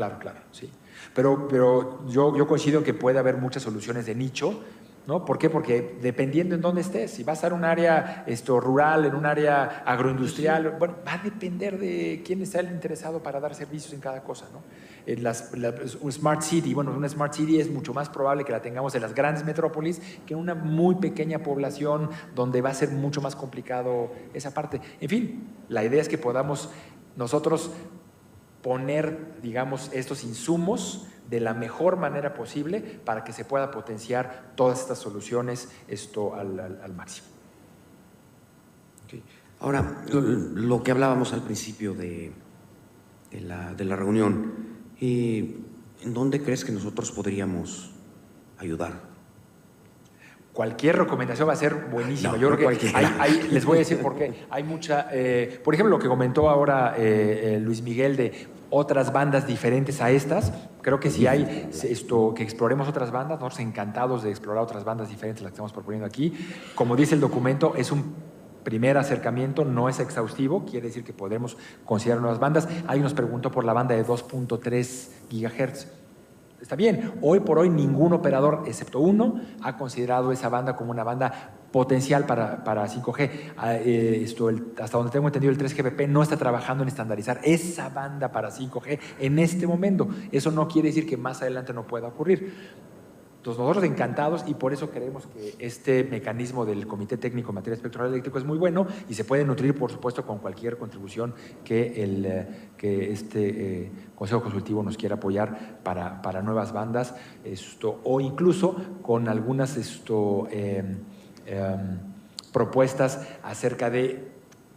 sí. Pero yo coincido en que puede haber muchas soluciones de nicho, ¿no? ¿Por qué? Porque dependiendo en dónde estés, si vas a estar en un área rural, en un área agroindustrial, bueno, va a depender de quién está el interesado para dar servicios en cada cosa, ¿no? un Smart City. Bueno, una Smart City es mucho más probable que la tengamos en las grandes metrópolis que en una muy pequeña población donde va a ser mucho más complicado esa parte. En fin, la idea es que podamos nosotros poner, digamos, estos insumos de la mejor manera posible para que se pueda potenciar todas estas soluciones al máximo. Okay. Ahora, lo que hablábamos al principio de la reunión, ¿en dónde crees que nosotros podríamos ayudar? Cualquier recomendación va a ser buenísima. No, yo no creo que les voy a decir por qué. Hay mucha, por ejemplo, lo que comentó ahora Luis Miguel de otras bandas diferentes a estas. Creo que si hay que exploremos otras bandas, nosotros encantados de explorar otras bandas diferentes a las que estamos proponiendo aquí. Como dice el documento, es un primer acercamiento, no es exhaustivo, quiere decir que podremos considerar nuevas bandas. Alguien nos preguntó por la banda de 2.3 GHz. Está bien, hoy por hoy ningún operador, excepto uno, ha considerado esa banda como una banda potencial para 5G. Hasta donde tengo entendido, el 3GPP no está trabajando en estandarizar esa banda para 5G en este momento. Eso no quiere decir que más adelante no pueda ocurrir. Entonces, nosotros encantados, y por eso creemos que este mecanismo del Comité Técnico en Materia Espectral Eléctrico es muy bueno y se puede nutrir, por supuesto, con cualquier contribución que este Consejo Consultivo nos quiera apoyar para nuevas bandas, o incluso con algunas propuestas acerca de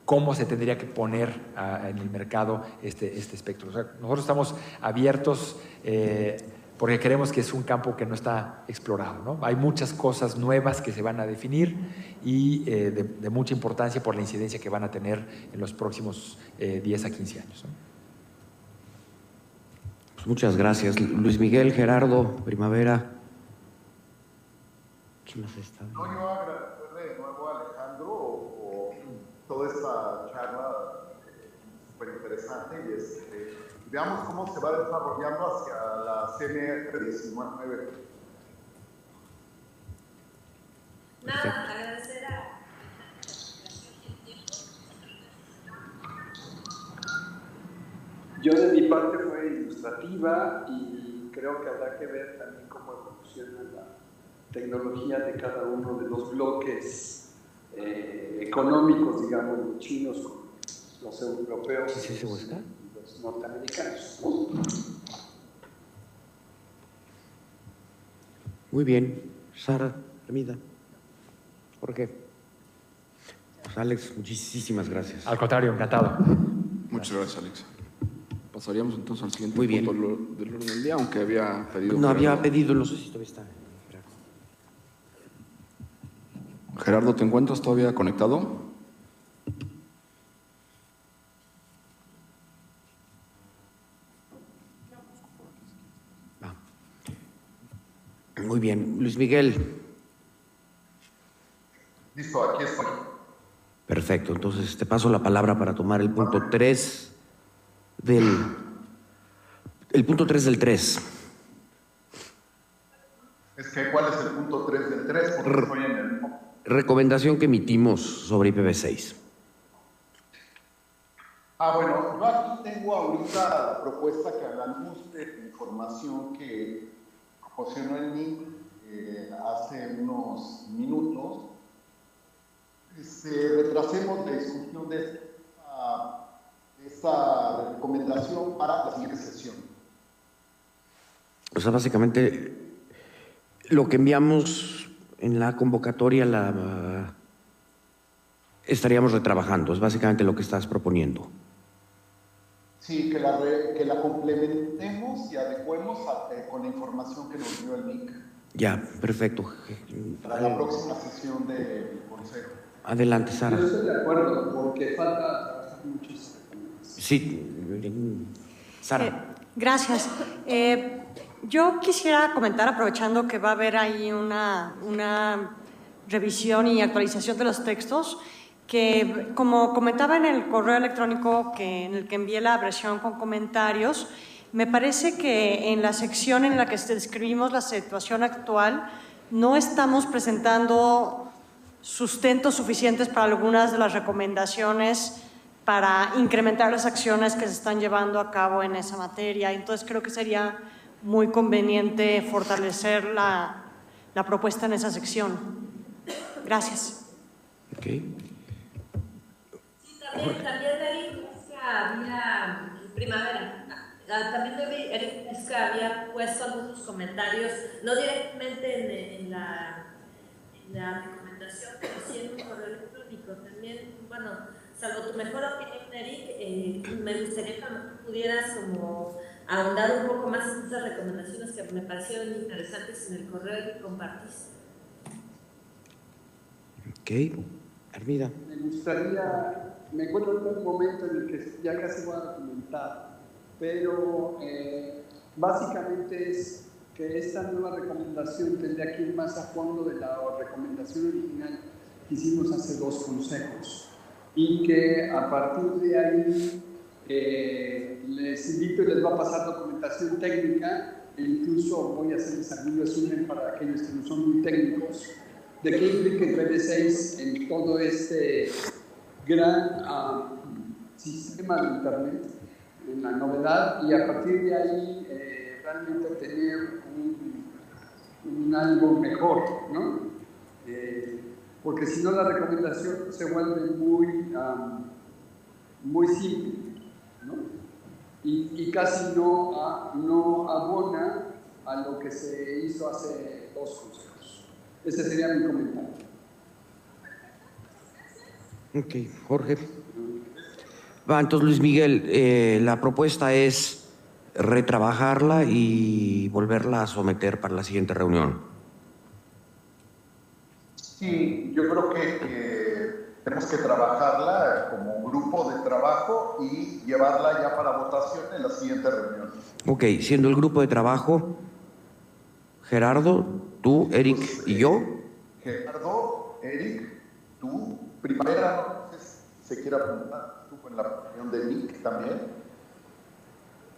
cómo se tendría que poner en el mercado este espectro. O sea, nosotros estamos abiertos porque creemos que es un campo que no está explorado, ¿no? Hay muchas cosas nuevas que se van a definir y de mucha importancia por la incidencia que van a tener en los próximos 10 a 15 años, ¿no? Pues muchas gracias. Luis Miguel, Gerardo, Primavera. ¿Quién más está? No, yo agradecerle de nuevo a Alejandro toda esta charla súper interesante y veamos cómo se va desarrollando hacia la CNR 19. Nada, agradecer a Yo de mi parte fue ilustrativa y creo que habrá que ver también cómo evoluciona la tecnología de cada uno de los bloques económicos, digamos, los chinos, los europeos y los norteamericanos. Muy bien. Sara, Hermida, Jorge. Pues Alex, muchísimas gracias. Al contrario, encantado. Muchas gracias, Alex. Pasaríamos entonces al siguiente Muy bien. punto del orden del día, aunque había pedido... No, había pedido, no sé si todavía está. Gerardo, ¿te encuentras todavía conectado? Muy bien. Luis Miguel. Listo, aquí estoy. Perfecto. Entonces te paso la palabra para tomar el punto 3 el punto 3 del 3. Es que, ¿cuál es el punto 3 del 3? Porque estoy en el... Recomendación que emitimos sobre IPv6. Bueno, yo aquí tengo ahorita la propuesta que a la luz de la información que proporcionó el NIC hace unos minutos, retrasemos la discusión de esta recomendación para la siguiente sesión. O sea, básicamente lo que enviamos en la convocatoria estaríamos retrabajando, es básicamente lo que estás proponiendo. Sí, que la complementemos y adecuemos con la información que nos dio el NIC. Ya, perfecto. Para la próxima sesión del Consejo. Adelante, Sara. Yo estoy de acuerdo, porque falta trabajar muchos. Sí, Sara. Gracias. Yo quisiera comentar, aprovechando que va a haber ahí una revisión y actualización de los textos, que como comentaba en el correo electrónico en el que envié la versión con comentarios, me parece que en la sección en la que describimos la situación actual no estamos presentando sustentos suficientes para algunas de las recomendaciones para incrementar las acciones que se están llevando a cabo en esa materia. Entonces creo que sería muy conveniente fortalecer la propuesta en esa sección. Gracias. Okay. Sí, también Eric Isca había, Primavera, también Eric Isca había puesto algunos comentarios, no directamente en la recomendación, pero sí en un correo electrónico. También, bueno, salvo tu mejor opinión, Eric, me gustaría que pudieras como ahondar un poco más en esas recomendaciones que me parecieron interesantes en el correo que compartiste. Ok, Armida. Me gustaría, me encuentro en un momento en el que ya casi voy a comentar, pero básicamente es que esta nueva recomendación tendría que ir más a fondo de la recomendación original que hicimos hace 2 consejos, y que a partir de ahí les invito y les va a pasar documentación técnica, e incluso voy a hacerles algún resumen para aquellos que no son muy técnicos, de qué implica el IPv6 en todo este gran sistema de Internet, en la novedad, y a partir de ahí realmente obtener un algo mejor, ¿no? Porque si no la recomendación se vuelve muy simple, ¿no? Y casi no abona a lo que se hizo hace 2 consejos. Ese sería mi comentario. Ok, Jorge. Va, entonces Luis Miguel, la propuesta es retrabajarla y volverla a someter para la siguiente reunión. Sí, yo creo que tenemos que trabajarla como grupo de trabajo y llevarla ya para votación en la siguiente reunión. Ok, siendo el grupo de trabajo, Gerardo, tú, Eric y yo. Gerardo, Eric, tú, Primavera, no sé si se quiere apuntar, tú con la reunión de Nick también.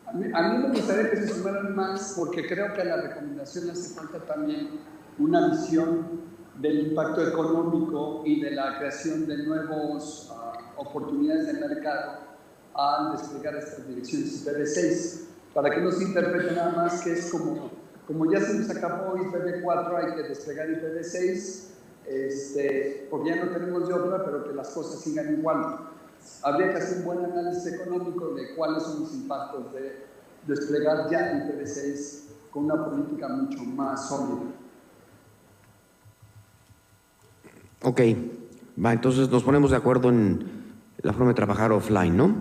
A mí me gustaría que se sumaran más, porque creo que a la recomendación le hace falta también una visión del impacto económico y de la creación de nuevas oportunidades de mercado al desplegar estas direcciones IPv6, para que no se interprete nada más que es como ya se nos acabó IPv4, hay que desplegar IPv6, porque ya no tenemos de otra, pero que las cosas sigan igual. Habría que hacer un buen análisis económico de cuáles son los impactos de desplegar ya IPv6 con una política mucho más sólida. Ok, va, entonces nos ponemos de acuerdo en la forma de trabajar offline, ¿no?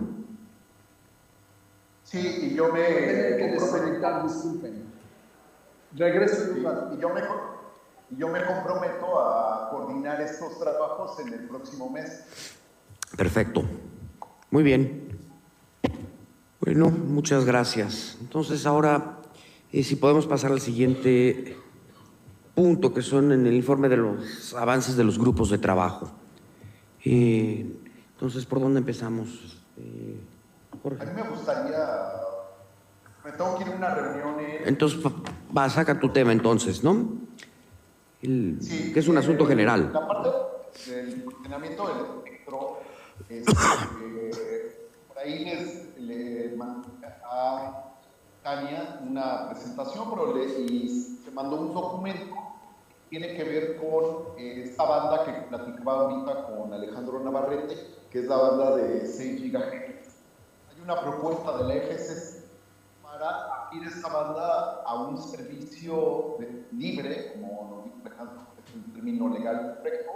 Sí, y yo me... Tiene que desconectar, disculpen. Regreso en un rato. Y yo me comprometo a coordinar estos trabajos en el próximo mes. Perfecto. Muy bien. Bueno, muchas gracias. Entonces ahora, si podemos pasar al siguiente punto, que son en el informe de los avances de los grupos de trabajo. Entonces, ¿por dónde empezamos? Jorge. A mí me gustaría... Me tengo que ir a una reunión Entonces, saca tu tema entonces, ¿no? Sí, que es un asunto general. La parte del funcionamiento del espectro, por ahí le mandé a Tania una presentación, y se mandó un documento que tiene que ver con esta banda que platicaba ahorita con Alejandro Navarrete, que es la banda de 6 GHz. Hay una propuesta de la FCC para ir esta banda a un servicio libre, como nos dijo Alejandro, es un término legal correcto,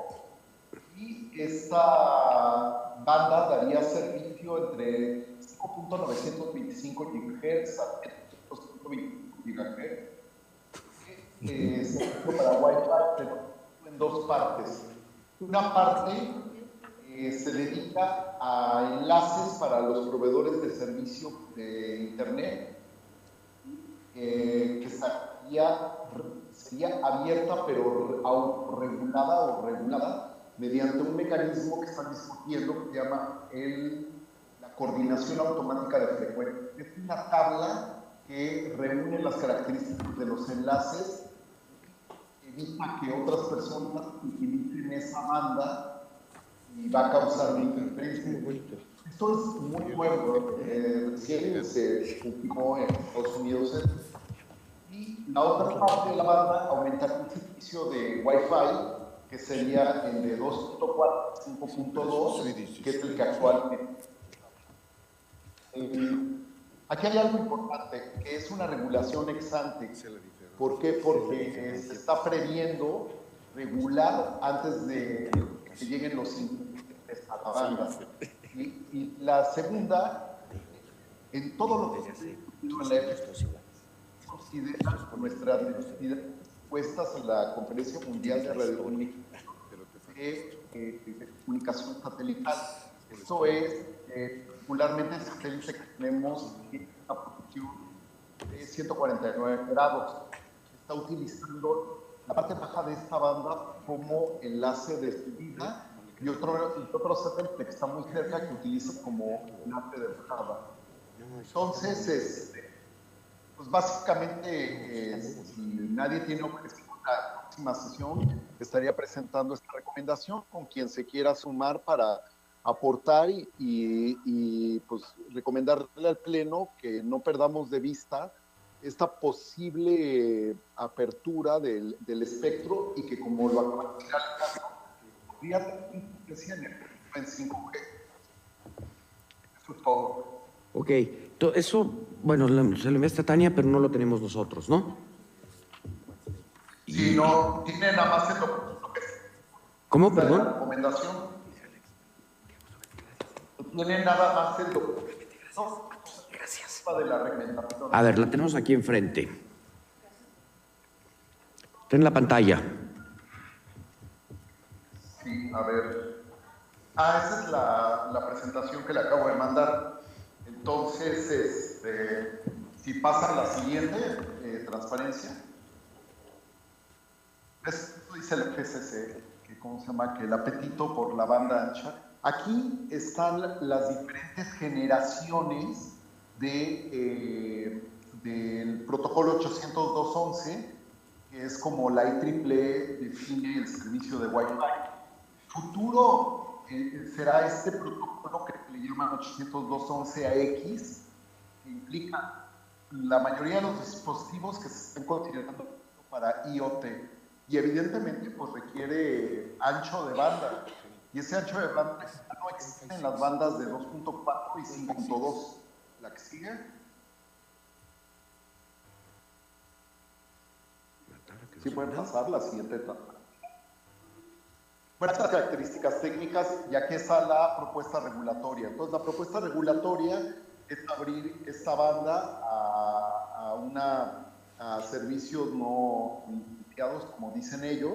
y esta banda daría servicio entre 5.925 GHz a 7.5 GHz, servicio para Wi-Fi, pero en 2 partes. Una parte se dedica a enlaces para los proveedores de servicio de Internet, que sería abierta pero autorregulada o regulada mediante un mecanismo que están discutiendo que se llama la coordinación automática de frecuencia. Es una tabla que reúne las características de los enlaces, evita que otras personas utilicen esa banda y va a causar una interferencia. Esto es muy nuevo, recién se publicó en Estados Unidos. Y la otra parte de la banda aumentar el servicio de Wi-Fi, que sería el de 2.4 a 5.2, que es el que actualmente. Aquí hay algo importante, que es una regulación ex ante. ¿Por qué? Porque se está previendo regular antes de que lleguen los incidentes a la banda. Y la segunda, en todo lo que se considera nuestras necesidades puestas en la Conferencia Mundial de Radiocomunicación de comunicación satelital. Eso es, particularmente el satélite que tenemos en una posición de 149 grados. Está utilizando la parte baja de esta banda como enlace de subida y otro satélite que está muy cerca que utiliza como enlace de bajada. Entonces, pues básicamente, si nadie tiene objeción, la próxima sesión estaría presentando esta recomendación con quien se quiera sumar para aportar y pues recomendarle al Pleno que no perdamos de vista esta posible apertura del espectro y que, como lo acaba de decir Alejandro, podría tener influencia en 5G. Eso es todo. Ok, eso, bueno, se lo envía a Tania, pero no lo tenemos nosotros, ¿no? Sí, no, tiene nada más el documento que ¿Cómo, perdón? la recomendación. Tiene nada más el documento. Gracias. De la recomendación. A ver, la tenemos aquí enfrente. Está en la pantalla. Sí, a ver. Esa es la presentación que le acabo de mandar. Entonces, si pasa a la siguiente, transparencia. Esto dice el GCC, que ¿cómo se llama? Que el apetito por la banda ancha. Aquí están las diferentes generaciones del protocolo 802.11, que es como la IEEE define el servicio de Wi-Fi. Futuro será este protocolo que le llaman 802.11ax, que implica la mayoría de los dispositivos que se están considerando para IoT. Y evidentemente pues requiere ancho de banda. Y ese ancho de banda no existe en las bandas de 2.4 y 5.2. ¿La que sigue? Sí, pueden pasar la siguiente etapa. Bueno, estas características técnicas, y aquí está la propuesta regulatoria. Entonces, la propuesta regulatoria es abrir esta banda a servicios no limitados, como dicen ellos,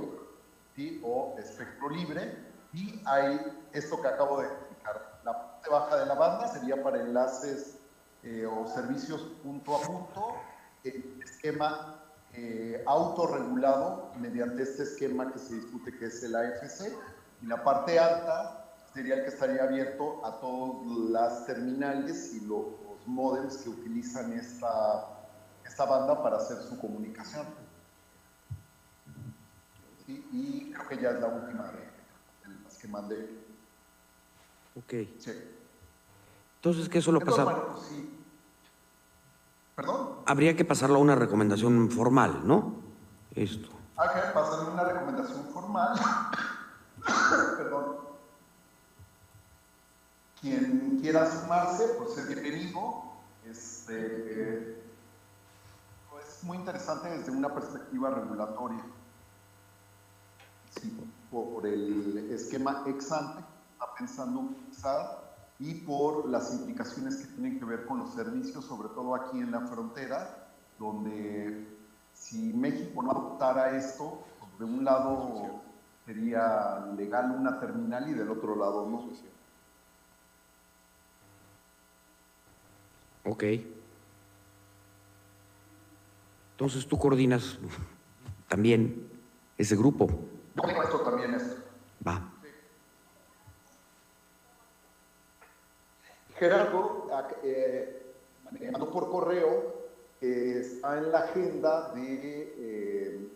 ¿sí? O espectro libre. Y hay esto que acabo de explicar. La parte baja de la banda sería para enlaces o servicios punto a punto, el esquema autorregulado mediante este esquema que se discute, que es el AFC, y la parte alta sería el que estaría abierto a todas las terminales y los módems que utilizan esta banda para hacer su comunicación. ¿Sí? Y creo que ya es la última de las que mandé. Ok. Sí. Entonces, ¿qué suelo pasar? Bueno, pues sí. ¿Perdón? Habría que pasarlo a una recomendación formal, ¿no? Esto. Hay que pasarle una recomendación formal. Perdón. Quien quiera sumarse, pues es bienvenido. Es muy interesante desde una perspectiva regulatoria. Sí, por el esquema ex ante que está pensando utilizar y por las implicaciones que tienen que ver con los servicios, sobre todo aquí en la frontera, donde si México no adoptara esto, pues de un lado sería legal una terminal y del otro lado no. Ok. Entonces tú coordinas también ese grupo. Yo tengo esto también, esto. Va. Gerardo me mandó por correo que está en la agenda de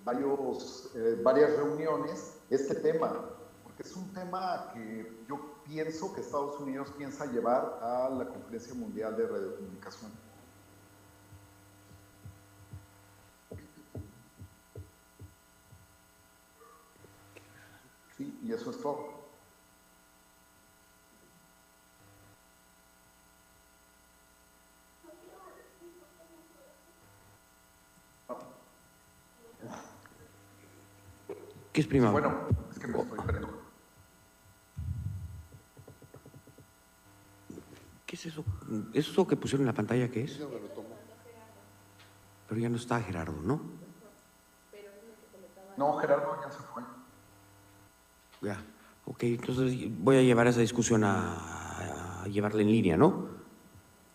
varias reuniones este tema, porque es un tema que yo pienso que Estados Unidos piensa llevar a la Conferencia Mundial de Radiocomunicación. Sí, y eso es todo. ¿Qué es primavera? Bueno, es que me estoy perdiendo. ¿Qué es eso? ¿Eso que pusieron en la pantalla qué es? Pero ya no está Gerardo, ¿no? No, Gerardo ya se fue. Ya, ok, entonces voy a llevar esa discusión a llevarla en línea, ¿no?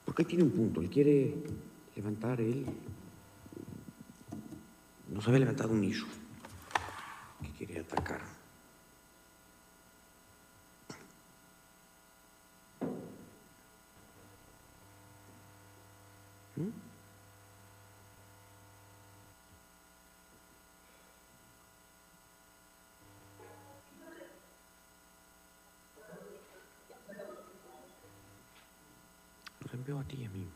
Porque ahí tiene un punto, él quiere levantar, él nos había levantado un issue que quería atacar. Nos envió a ti y a mí.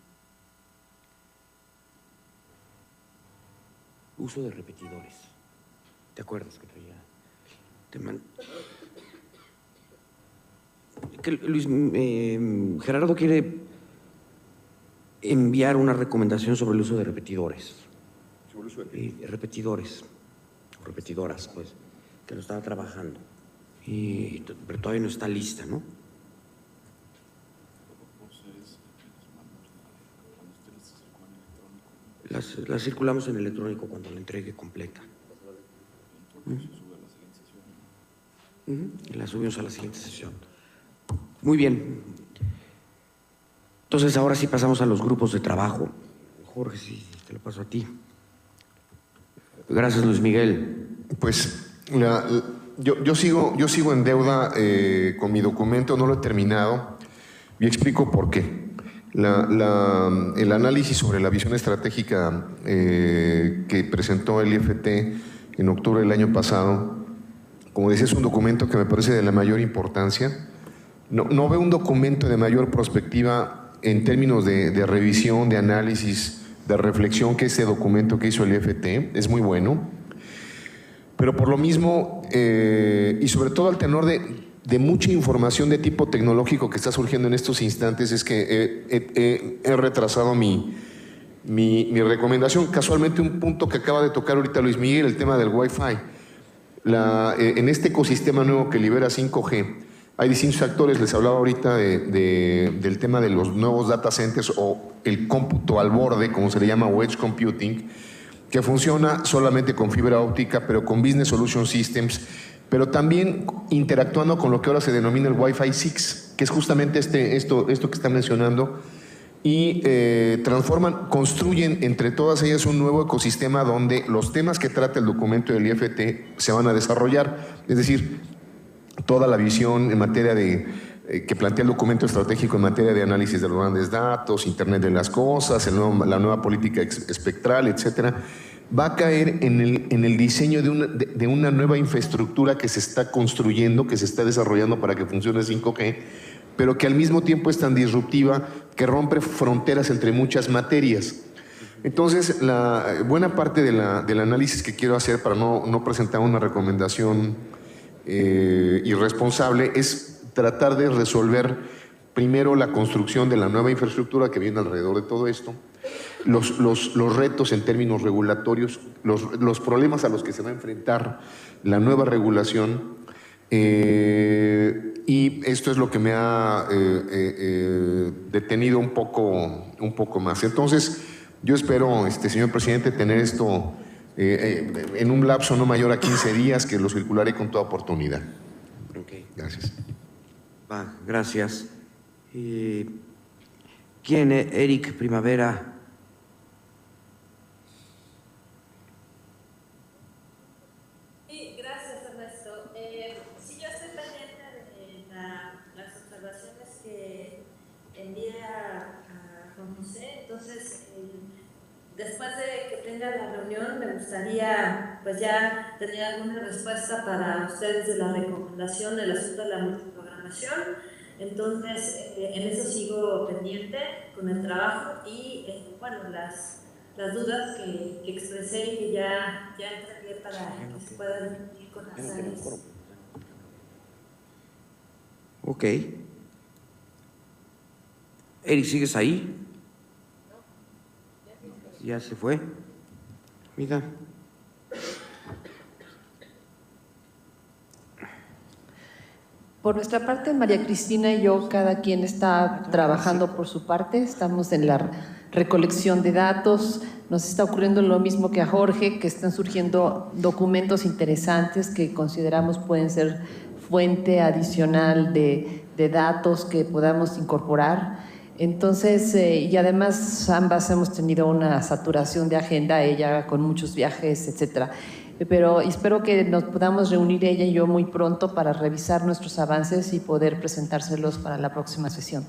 Uso de repetidores. ¿Te acuerdas que traía? Luis, Gerardo quiere enviar una recomendación sobre el uso de repetidores. ¿Sobre el uso de repetidores, o repetidoras, pues, que lo estaba trabajando. Pero todavía no está lista, ¿no? Las circulamos en electrónico cuando la entregue completa. Y la subimos a la siguiente sesión. Muy bien. Entonces, ahora sí pasamos a los grupos de trabajo. Jorge, sí, te lo paso a ti. Gracias, Luis Miguel. Pues yo sigo en deuda con mi documento, no lo he terminado y explico por qué. El análisis sobre la visión estratégica que presentó el IFT en octubre del año pasado, como decía, es un documento que me parece de la mayor importancia. No veo un documento de mayor perspectiva en términos de revisión, de análisis, de reflexión que este documento que hizo el IFT. Es muy bueno. Pero por lo mismo, y sobre todo al tenor de mucha información de tipo tecnológico que está surgiendo en estos instantes, es que he retrasado mi recomendación. Casualmente un punto que acaba de tocar ahorita Luis Miguel, el tema del Wi-Fi. En este ecosistema nuevo que libera 5G, hay distintos actores. Les hablaba ahorita del tema de los nuevos data centers o el cómputo al borde, como se le llama, o edge computing, que funciona solamente con fibra óptica, pero con Business Solution Systems, pero también interactuando con lo que ahora se denomina el Wi-Fi 6, que es justamente esto que está mencionando, y construyen entre todas ellas un nuevo ecosistema donde los temas que trata el documento del IFT se van a desarrollar, es decir, toda la visión en materia que plantea el documento estratégico en materia de análisis de los grandes datos, Internet de las cosas, la nueva política espectral, etcétera, va a caer en el diseño de una nueva infraestructura que se está construyendo, que se está desarrollando para que funcione 5G, pero que al mismo tiempo es tan disruptiva que rompe fronteras entre muchas materias. Entonces, la buena parte del análisis que quiero hacer para no presentar una recomendación irresponsable es tratar de resolver primero la construcción de la nueva infraestructura que viene alrededor de todo esto, los retos en términos regulatorios, los problemas a los que se va a enfrentar la nueva regulación, y esto es lo que me ha detenido un poco más. Entonces, yo espero, señor presidente, tener esto en un lapso no mayor a 15 días, que lo circularé con toda oportunidad. Okay. Gracias. Gracias. ¿Quién es Eric Primavera? Sí, gracias, Ernesto. Sí, yo estoy pendiente de las observaciones que envía a Juan José. Entonces, después de que tenga la reunión, me gustaría pues ya tener alguna respuesta para ustedes de la recomendación del asunto de la multiprogramación. Entonces, en eso sigo pendiente con el trabajo y, bueno, las dudas que expresé y que ya entregué para que se puedan ir con las áreas. Ok. Eric, ¿sigues ahí? Ya se fue. Mira. Por nuestra parte, María Cristina y yo, cada quien está trabajando por su parte. Estamos en la recolección de datos. Nos está ocurriendo lo mismo que a Jorge, que están surgiendo documentos interesantes que consideramos pueden ser fuente adicional de datos que podamos incorporar. Entonces, y además ambas hemos tenido una saturación de agenda, ella con muchos viajes, etcétera. Pero espero que nos podamos reunir ella y yo muy pronto para revisar nuestros avances y poder presentárselos para la próxima sesión.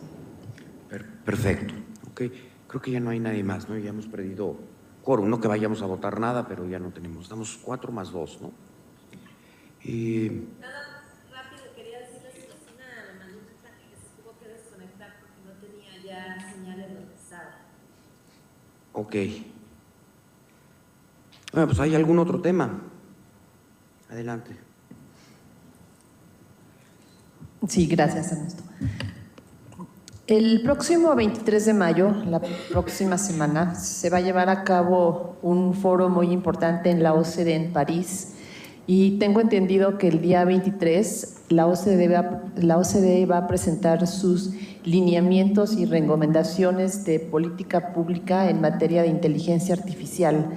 Perfecto. Okay. Creo que ya no hay nadie más, ¿no? Ya hemos perdido quórum, no que vayamos a votar nada, pero ya no tenemos. Estamos 4 más 2, ¿no? Nada más rápido, quería decirles que Cristina me mandó un mensaje que se tuvo que desconectar porque no tenía ya señal en donde estaba. Ok. Bueno, pues ¿hay algún otro tema? Adelante. Sí, gracias, Ernesto. El próximo 23 de mayo, la próxima semana, se va a llevar a cabo un foro muy importante en la OCDE en París y tengo entendido que el día 23 la OCDE va a presentar sus lineamientos y recomendaciones de política pública en materia de inteligencia artificial.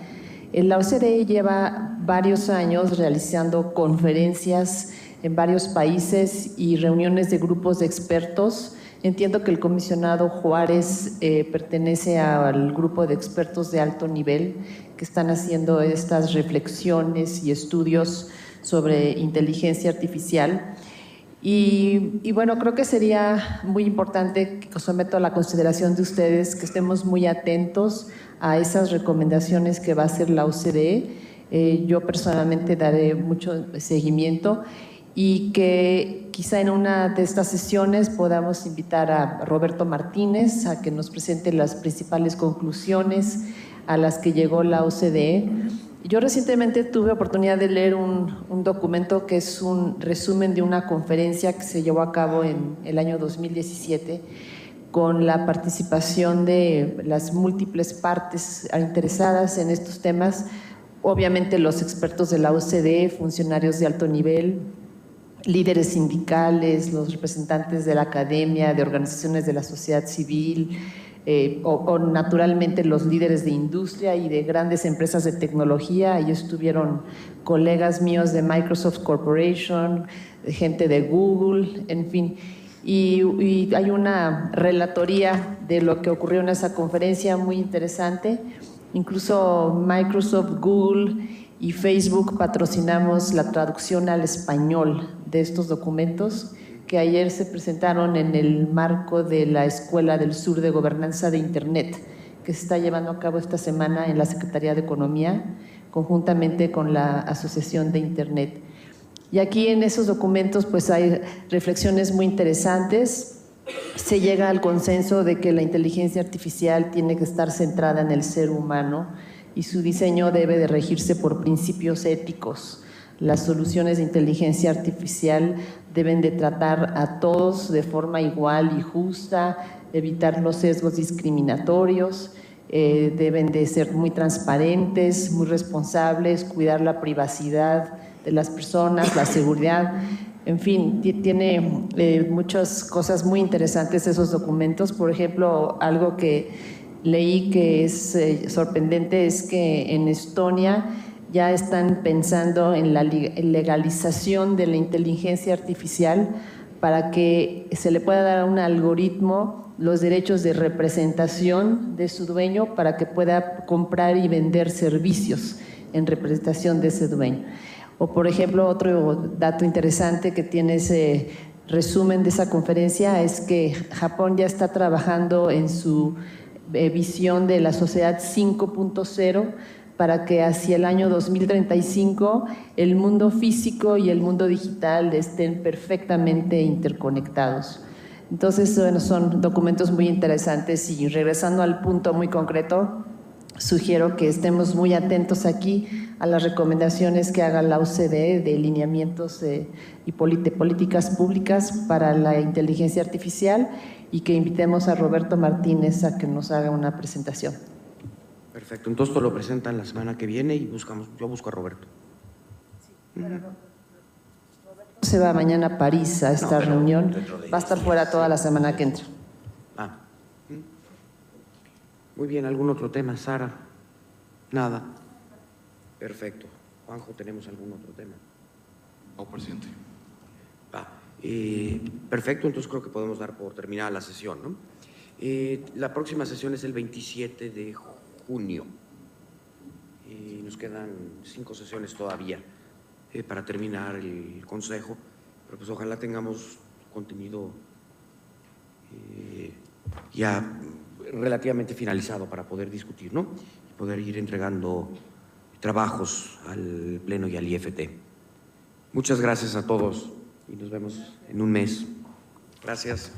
La OCDE lleva varios años realizando conferencias en varios países y reuniones de grupos de expertos. Entiendo que el comisionado Juárez pertenece al grupo de expertos de alto nivel que están haciendo estas reflexiones y estudios sobre inteligencia artificial. Y bueno, creo que sería muy importante, que os someto a la consideración de ustedes, que estemos muy atentos a esas recomendaciones que va a hacer la OCDE. Yo personalmente daré mucho seguimiento y que quizá en una de estas sesiones podamos invitar a Roberto Martínez a que nos presente las principales conclusiones a las que llegó la OCDE. Yo recientemente tuve oportunidad de leer un documento que es un resumen de una conferencia que se llevó a cabo en el año 2017 con la participación de las múltiples partes interesadas en estos temas, obviamente los expertos de la OCDE, funcionarios de alto nivel, líderes sindicales, los representantes de la academia, de organizaciones de la sociedad civil, o naturalmente los líderes de industria y de grandes empresas de tecnología. Ahí estuvieron colegas míos de Microsoft Corporation, gente de Google, en fin. Y hay una relatoría de lo que ocurrió en esa conferencia muy interesante. Incluso Microsoft, Google y Facebook patrocinamos la traducción al español de estos documentos que ayer se presentaron en el marco de la Escuela del Sur de Gobernanza de Internet, que se está llevando a cabo esta semana en la Secretaría de Economía, conjuntamente con la Asociación de Internet. Y aquí en esos documentos pues hay reflexiones muy interesantes. Se llega al consenso de que la inteligencia artificial tiene que estar centrada en el ser humano y su diseño debe de regirse por principios éticos. Las soluciones de inteligencia artificial deben de tratar a todos de forma igual y justa, evitar los sesgos discriminatorios, deben de ser muy transparentes, muy responsables, cuidar la privacidad de las personas, la seguridad. En fin, tiene muchas cosas muy interesantes esos documentos. Por ejemplo, algo que leí que es sorprendente es que en Estonia ya están pensando en la legalización de la inteligencia artificial para que se le pueda dar a un algoritmo los derechos de representación de su dueño para que pueda comprar y vender servicios en representación de ese dueño. O, por ejemplo, otro dato interesante que tiene ese resumen de esa conferencia es que Japón ya está trabajando en su visión de la sociedad 5.0 para que hacia el año 2035 el mundo físico y el mundo digital estén perfectamente interconectados. Entonces, bueno, son documentos muy interesantes y regresando al punto muy concreto, sugiero que estemos muy atentos aquí a las recomendaciones que haga la OCDE de lineamientos de políticas públicas para la inteligencia artificial y que invitemos a Roberto Martínez a que nos haga una presentación. Perfecto, entonces lo presentan la semana que viene y yo busco a Roberto. Se va mañana a París a esta reunión, va a estar fuera toda la semana que entra. Muy bien, ¿algún otro tema, Sara? Nada. Perfecto. Juanjo, ¿tenemos algún otro tema? No, presidente. Perfecto, entonces creo que podemos dar por terminada la sesión, ¿no? La próxima sesión es el 27 de junio. Nos quedan 5 sesiones todavía para terminar el consejo, pero pues ojalá tengamos contenido ya relativamente finalizado para poder discutir, ¿no? Y poder ir entregando trabajos al Pleno y al IFT. Muchas gracias a todos y nos vemos en un mes. Gracias.